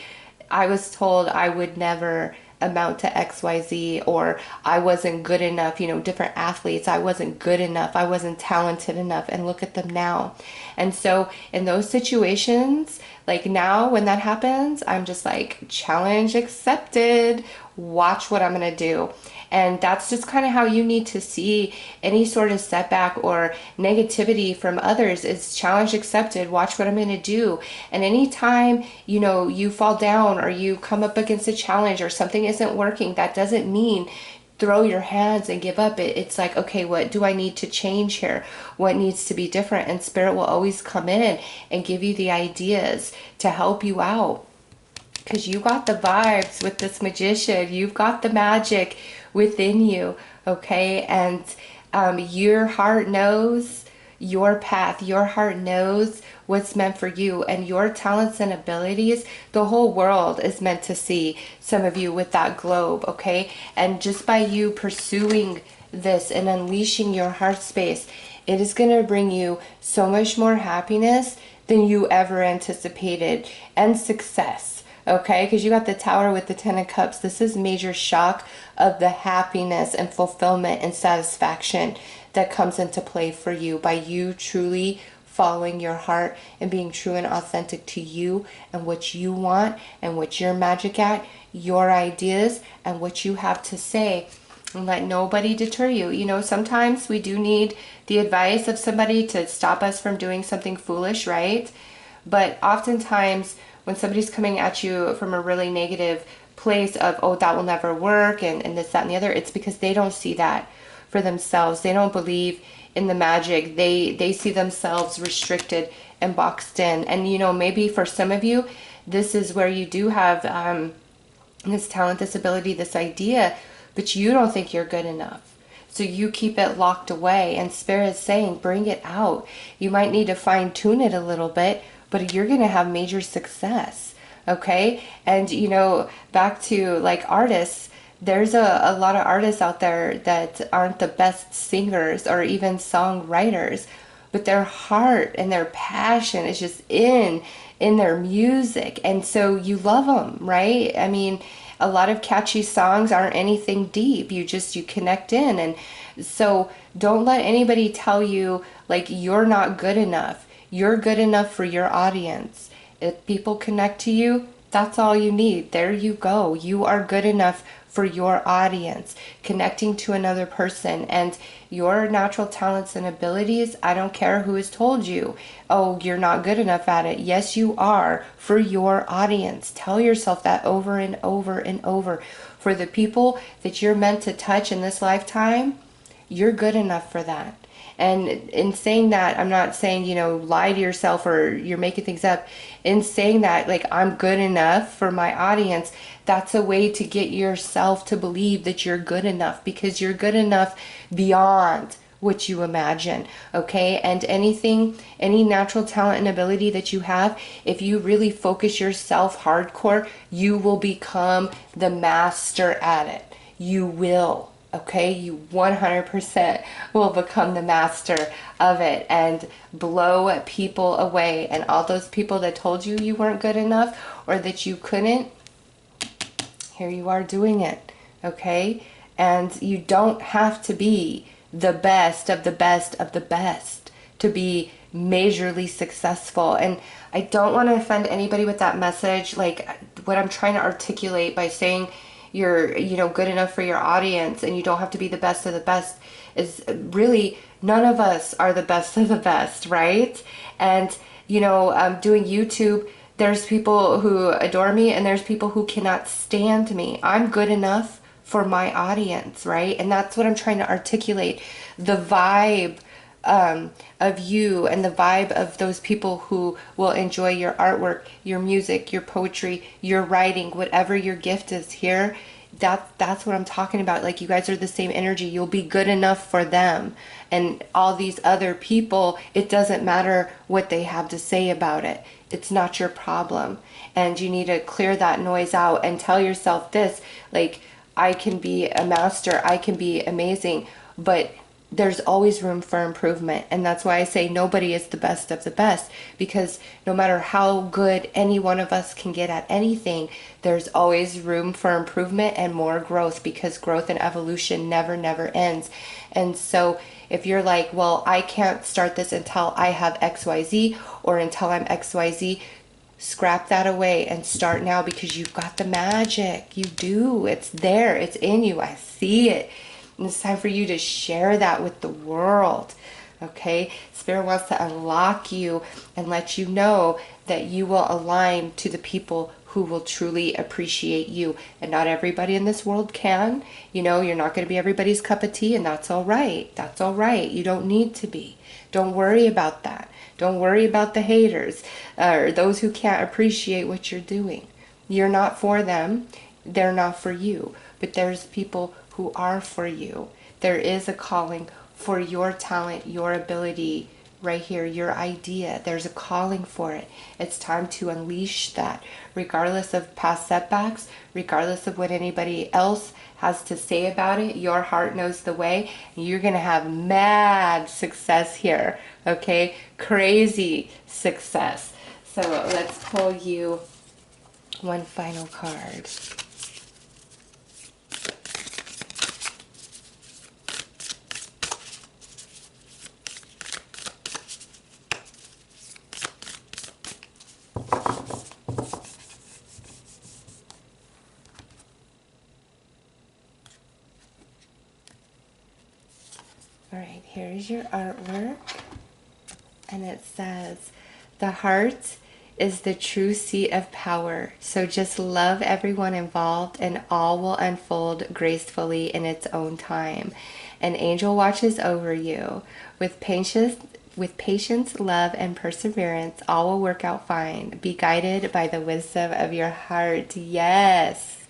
I was told I would never amount to XYZ, or I wasn't good enough, different athletes, I wasn't good enough, I wasn't talented enough, and look at them now. And so in those situations, like now when that happens, I'm just like, challenge accepted, watch what I'm gonna do. And that's just kind of how you need to see any sort of setback or negativity from others is challenge accepted, watch what I'm going to do. And anytime, you fall down or you come up against a challenge or something isn't working, that doesn't mean throw your hands and give up. It's like, okay, what do I need to change here? What needs to be different? And Spirit will always come in and give you the ideas to help you out. Because you got the vibes with this magician. You've got the magic within you, okay? And your heart knows your path. Your heart knows what's meant for you. And your talents and abilities, the whole world is meant to see some of you with that globe, okay? And just by you pursuing this and unleashing your heart space, it is going to bring you so much more happiness than you ever anticipated, and success. Okay, because you got the Tower with the Ten of Cups. This is major shock of the happiness and fulfillment and satisfaction that comes into play for you by you truly following your heart and being true and authentic to you and what you want and what you're magic at, your ideas and what you have to say. And let nobody deter you. Sometimes we do need the advice of somebody to stop us from doing something foolish, right? But oftentimes when somebody's coming at you from a really negative place of, oh, that will never work, and this, that, and the other, it's because they don't see that for themselves. They don't believe in the magic. They see themselves restricted and boxed in. And, maybe for some of you, this is where you do have this talent, this ability, this idea, but you don't think you're good enough. So you keep it locked away, and Spirit is saying, bring it out. You might need to fine tune it a little bit, but you're going to have major success, okay? And, back to like artists, there's a lot of artists out there that aren't the best singers or even songwriters, but their heart and their passion is just in their music. And so you love them, right? I mean, a lot of catchy songs aren't anything deep. You connect in. And so don't let anybody tell you like you're not good enough. You're good enough for your audience. If people connect to you, that's all you need. There you go. You are good enough for your audience. Connecting to another person and your natural talents and abilities, I don't care who has told you, oh, you're not good enough at it. Yes, you are for your audience. Tell yourself that over and over and over. For the people that you're meant to touch in this lifetime, you're good enough for that. And in saying that, I'm not saying, lie to yourself or you're making things up. In saying that, like, I'm good enough for my audience, that's a way to get yourself to believe that you're good enough, because you're good enough beyond what you imagine, okay? And any natural talent and ability that you have, if you really focus yourself hardcore, you will become the master at it. You will. Okay, you 100% will become the master of it and blow people away. And all those people that told you you weren't good enough or that you couldn't, here you are doing it, okay? And you don't have to be the best of the best of the best to be majorly successful. And I don't want to offend anybody with that message. Like, what I'm trying to articulate by saying you're, you know, good enough for your audience and you don't have to be the best of the best is really, none of us are the best of the best, right? And, you know, doing YouTube, there's people who adore me and there's people who cannot stand me. I'm good enough for my audience, right? And that's what I'm trying to articulate. The vibe of you and the vibe of those people who will enjoy your artwork, your music, your poetry, your writing, whatever your gift is here. That's what I'm talking about. Like, you guys are the same energy. You'll be good enough for them. And all these other people, it doesn't matter what they have to say about it. It's not your problem. And you need to clear that noise out and tell yourself this, like, I can be a master, I can be amazing, but there's always room for improvement. And that's why I say nobody is the best of the best, because no matter how good any one of us can get at anything, there's always room for improvement and more growth, because growth and evolution never ends. And so if you're like, well, I can't start this until I have XYZ or until I'm XYZ, scrap that away and start now, because you've got the magic. You do. It's there. It's in you. I see it. And it's time for you to share that with the world. Okay? Spirit wants to unlock you and let you know that you will align to the people who will truly appreciate you. And not everybody in this world can. You know, you're not going to be everybody's cup of tea, and that's all right. That's all right. You don't need to be. Don't worry about that. Don't worry about the haters or those who can't appreciate what you're doing. You're not for them. They're not for you. But there's people who are for you. There is a calling for your talent, your ability right here, your idea. There's a calling for it. It's time to unleash that, regardless of past setbacks, regardless of what anybody else has to say about it. Your heart knows the way. You're going to have mad success here, okay? Crazy success. So let's pull you one final card. All right, here's your artwork, and it says, the heart is the true seat of power, so just love everyone involved and all will unfold gracefully in its own time. An angel watches over you. With patience, love, and perseverance, all will work out fine. Be guided by the wisdom of your heart. Yes.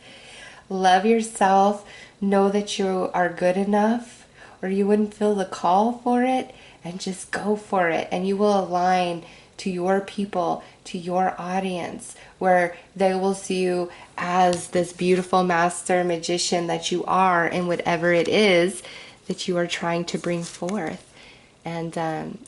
Love yourself. Know that you are good enough, or you wouldn't feel the call for it, and just go for it. And you will align to your people, to your audience, where they will see you as this beautiful master magician that you are in whatever it is that you are trying to bring forth. And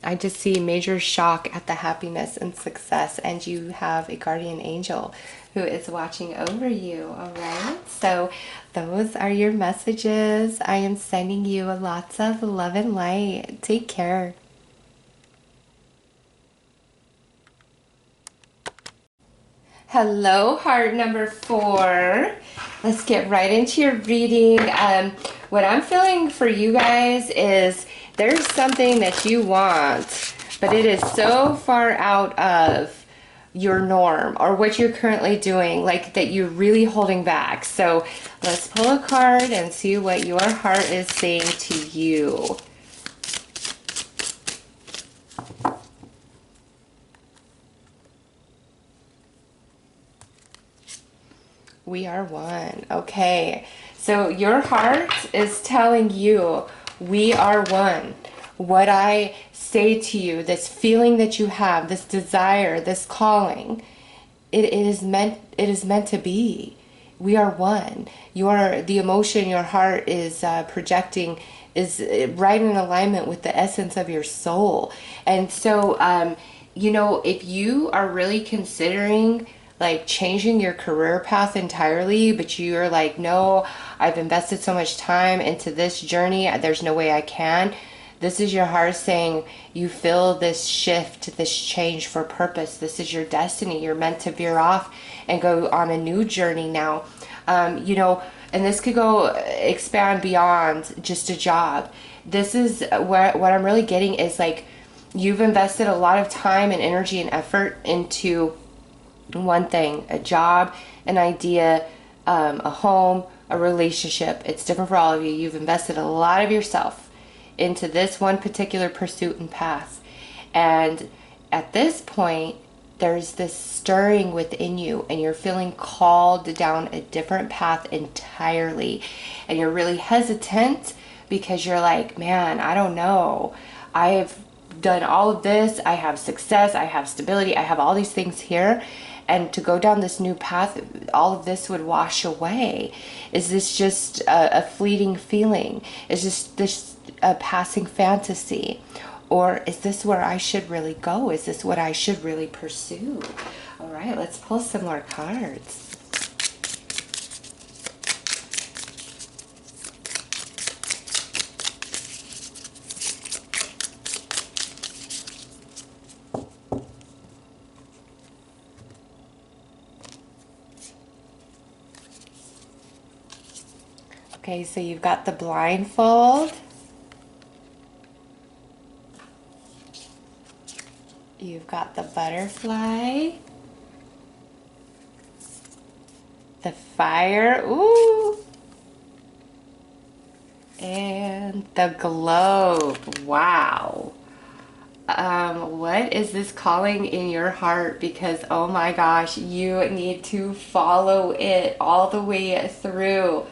I just see major shock at the happiness and success, and you have a guardian angel who is watching over you. All right, so those are your messages. I am sending you lots of love and light. Take care. Hello, heart number 4. Let's get right into your reading. What I'm feeling for you guys is there's something that you want, but it is so far out of your norm or what you're currently doing, like that you're really holding back. So let's pull a card and see what your heart is saying to you. We are one. Okay. So your heart is telling you, we are one. What I say to you, this feeling that you have, this desire, this calling, it is meant to be. We are one. The emotion your heart is projecting is right in alignment with the essence of your soul. And so, you know, if you are really considering like changing your career path entirely, but you're like, no, I've invested so much time into this journey, there's no way I can. This is your heart saying you feel this shift, this change for purpose. This is your destiny. You're meant to veer off and go on a new journey now. You know, and this could go expand beyond just a job. This is what I'm really getting is like you've invested a lot of time and energy and effort into one thing, a job, an idea, a home, a relationship. It's different for all of you. You've invested a lot of yourself into this one particular pursuit and path. And at this point, there's this stirring within you and you're feeling called down a different path entirely. And you're really hesitant because you're like, man, I don't know. I have done all of this. I have success. I have stability. I have all these things here. And to go down this new path, all of this would wash away. Is this just a fleeting feeling? Is this a passing fantasy? Or is this where I should really go? Is this what I should really pursue? All right, let's pull some more cards. Okay, so you've got the blindfold. You've got the butterfly. The fire. Ooh. And the globe. Wow. What is this calling in your heart? Because, oh my gosh, you need to follow it all the way through.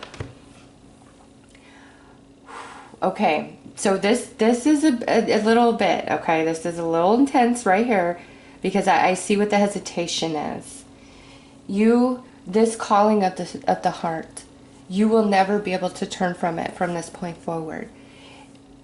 Okay, so this is a little bit, okay, this is a little intense right here because I see what the hesitation is. This calling of the heart, you will never be able to turn from it from this point forward.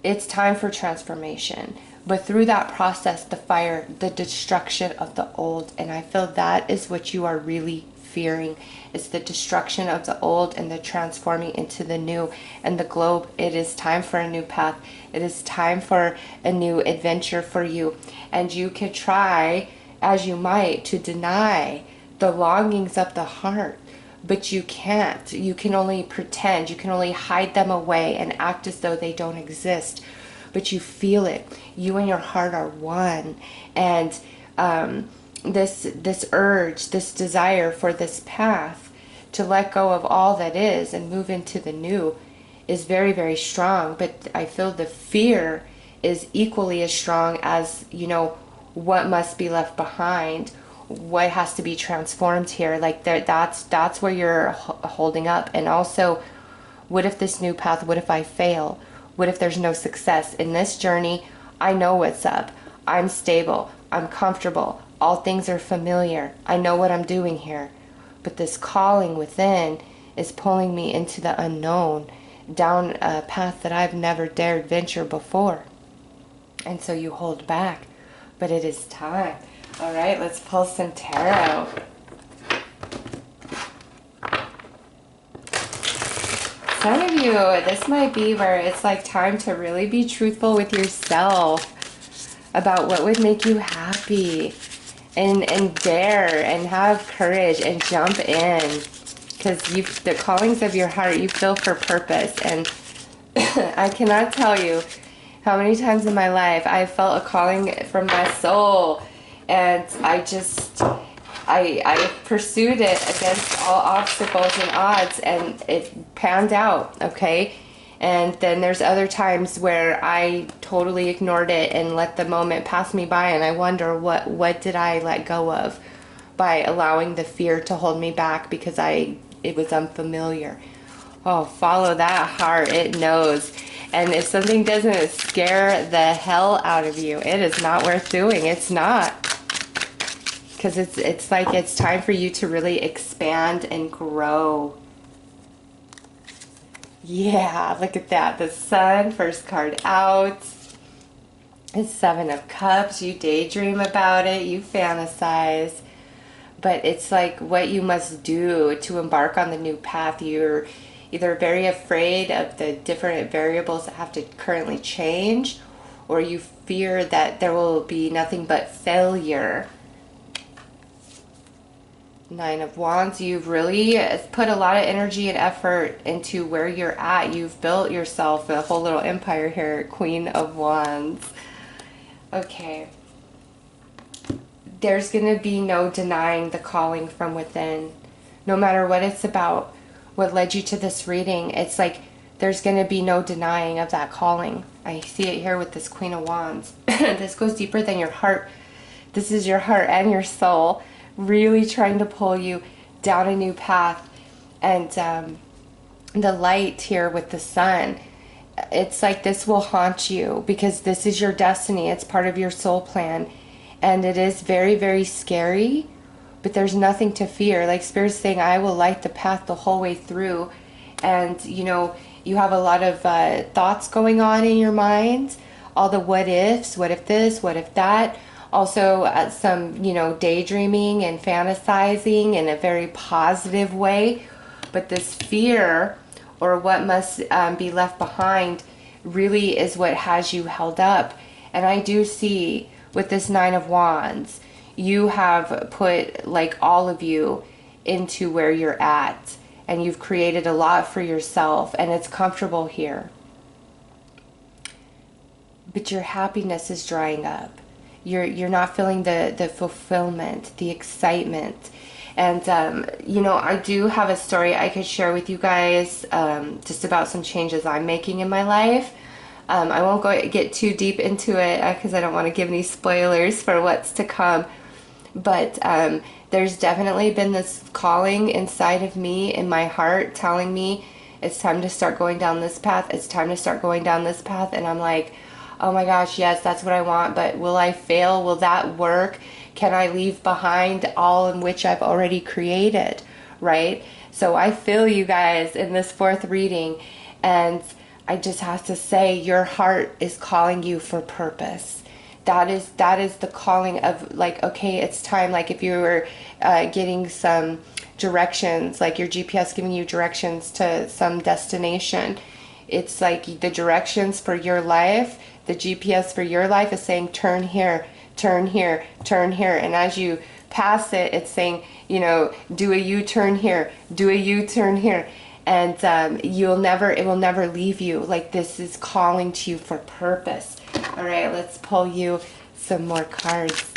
It's time for transformation. But through that process, the fire, the destruction of the old, and I feel that is what you are really fearing. It's the destruction of the old and the transforming into the new. And the globe, it is time for a new path. It is time for a new adventure for you. And you can try, as you might, to deny the longings of the heart. But you can't. You can only pretend. You can only hide them away and act as though they don't exist. But you feel it. You and your heart are one. And this urge, this desire for this path to let go of all that is and move into the new is very, very strong. But I feel the fear is equally as strong as, you know, what must be left behind, what has to be transformed here. Like that's where you're holding up. And also, what if this new path, what if I fail? What if there's no success in this journey? I know what's up. I'm stable. I'm comfortable. All things are familiar. I know what I'm doing here. But this calling within is pulling me into the unknown, down a path that I've never dared venture before. And so you hold back. But it is time. All right, let's pull some tarot. Some of you, this might be where it's like time to really be truthful with yourself about what would make you happy, and dare and have courage and jump in, because the callings of your heart, you feel for purpose. And I cannot tell you how many times in my life I felt a calling from my soul, and I pursued it against all obstacles and odds, and it panned out, okay? And then there's other times where I totally ignored it and let the moment pass me by, and I wonder what did I let go of by allowing the fear to hold me back because it was unfamiliar. Oh, follow that heart, it knows. And if something doesn't scare the hell out of you, it is not worth doing. It's not. Because it's like it's time for you to really expand and grow. Yeah, look at that. The Sun, first card out. It's Seven of Cups. You daydream about it. You fantasize. but it's like what you must do to embark on the new path. You're either very afraid of the different variables that have to currently change, or you fear that there will be nothing but failure. Nine of Wands, you've really put a lot of energy and effort into where you're at. You've built yourself a whole little empire here, Queen of Wands. Okay. There's going to be no denying the calling from within. No matter what it's about, what led you to this reading, it's like there's going to be no denying of that calling. I see it here with this Queen of Wands. This goes deeper than your heart. This is your heart and your soul really trying to pull you down a new path. And the light here with the sun, it's like this will haunt you because this is your destiny. It's part of your soul plan. And it is very, very scary, but there's nothing to fear. Like Spirit's saying, I will light the path the whole way through. And, you know, you have a lot of thoughts going on in your mind. All the what ifs, what if this, what if that. Also some, you know, daydreaming and fantasizing in a very positive way. But this fear or what must be left behind really is what has you held up. And I do see with this Nine of Wands, you have put, like, all of you into where you're at. And you've created a lot for yourself. And it's comfortable here. But your happiness is drying up. You're not feeling the fulfillment, the excitement. And, you know, I do have a story I could share with you guys just about some changes I'm making in my life. I won't get too deep into it because I don't want to give any spoilers for what's to come. But there's definitely been this calling inside of me, in my heart, telling me it's time to start going down this path. It's time to start going down this path. And I'm like, oh my gosh, yes, that's what I want, but will I fail? Will that work? Can I leave behind all in which I've already created, right? So I feel you guys in this fourth reading, and I just have to say your heart is calling you for purpose. That is the calling of, like, okay, it's time. Like if you were getting some directions, like your GPS giving you directions to some destination, it's like the directions for your life. The GPS for your life is saying, turn here, turn here, turn here. And as you pass it, it's saying, you know, do a U-turn here, do a U-turn here. And it will never leave you. Like this is calling to you for purpose. All right, let's pull you some more cards.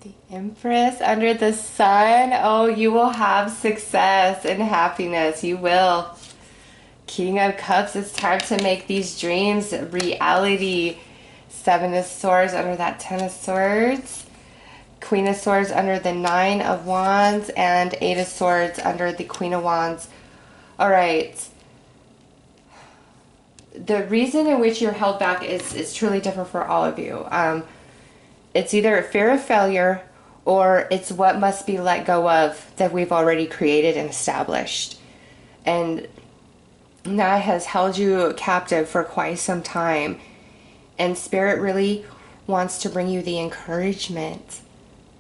The Empress under the sun. Oh, you will have success and happiness. You will. King of Cups, it's time to make these dreams reality. Seven of Swords under that Ten of Swords. Queen of Swords under the Nine of Wands. And Eight of Swords under the Queen of Wands. All right. The reason in which you're held back is truly different for all of you. It's either a fear of failure or it's what must be let go of that we've already created and established. And that has held you captive for quite some time. And Spirit really wants to bring you the encouragement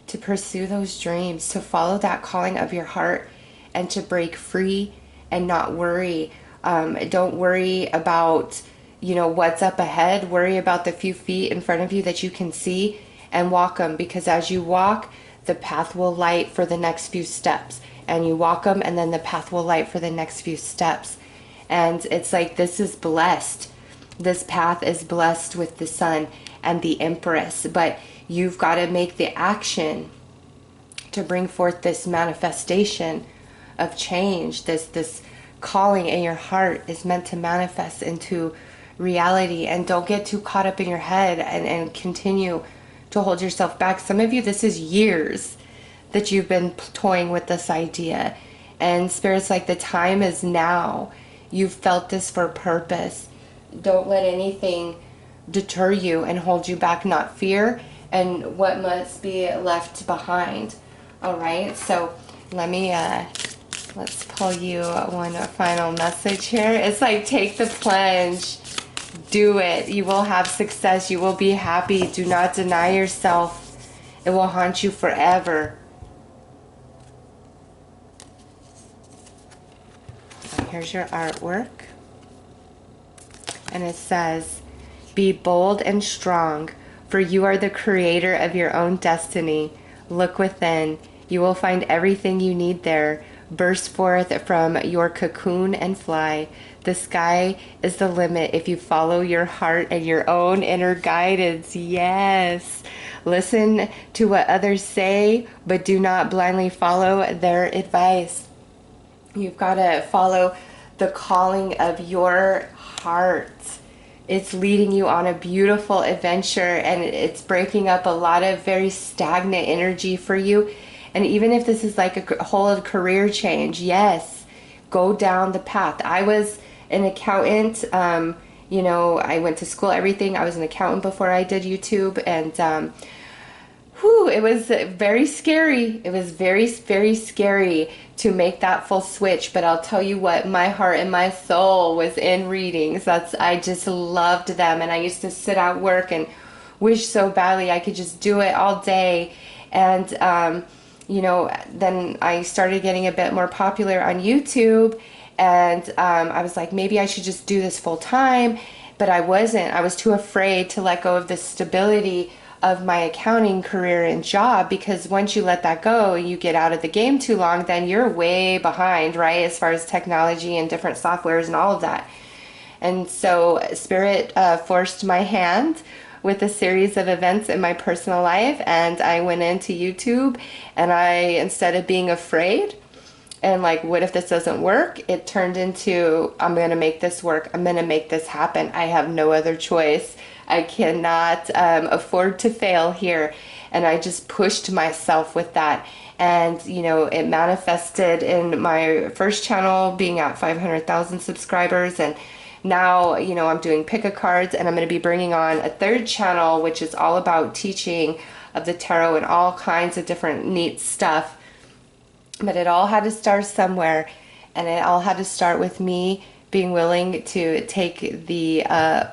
to pursue those dreams, to follow that calling of your heart, and to break free and not worry. Don't worry about, you know, what's up ahead. Worry about the few feet in front of you that you can see, and walk them, because as you walk, the path will light for the next few steps. And you walk them, and then the path will light for the next few steps. And it's like this is blessed. This path is blessed with the sun and the Empress. But you've got to make the action to bring forth this manifestation of change. This calling in your heart is meant to manifest into reality. And don't get too caught up in your head and continue to hold yourself back. Some of you, this is years that you've been toying with this idea. And Spirit's like, the time is now. You've felt this for purpose. Don't let anything deter you and hold you back, not fear and what must be left behind. All right, so let me, let's pull you one final message here. It's like, take the plunge. Do it. You will have success. You will be happy. Do not deny yourself. It will haunt you forever. Here's your artwork. And it says, be bold and strong, for you are the creator of your own destiny. Look within. You will find everything you need there. Burst forth from your cocoon and fly. The sky is the limit if you follow your heart and your own inner guidance. Yes. Listen to what others say, but do not blindly follow their advice. You've got to follow the calling of your heart. It's leading you on a beautiful adventure, and it's breaking up a lot of very stagnant energy for you. And even if this is like a whole career change, yes, go down the path. I was an accountant. You know, I went to school, everything. I was an accountant before I did YouTube, and it was very scary. It was very, very scary to make that full switch. But I'll tell you what, my heart and my soul was in readings. I just loved them. And I used to sit at work and wish so badly I could just do it all day. And, you know, then I started getting a bit more popular on YouTube. And I was like, maybe I should just do this full time. But I wasn't. I was too afraid to let go of the stability of my accounting career and job, because once you let that go, you get out of the game too long, then you're way behind, right, as far as technology and different softwares and all of that. And so Spirit forced my hand with a series of events in my personal life, and I went into YouTube, and instead of being afraid and like, what if this doesn't work, it turned into, I'm going to make this work. I'm going to make this happen. I have no other choice. I cannot afford to fail here. And I just pushed myself with that. And, you know, it manifested in my first channel being at 500,000 subscribers. And now, you know, I'm doing pick-a-cards, and I'm going to be bringing on a third channel, which is all about teaching of the tarot and all kinds of different neat stuff. But it all had to start somewhere, and it all had to start with me being willing to take the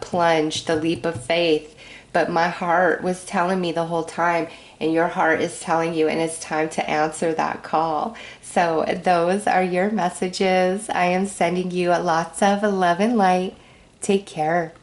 plunge, the leap of faith. But my heart was telling me the whole time, and your heart is telling you, and it's time to answer that call. So those are your messages. I am sending you lots of love and light. Take care.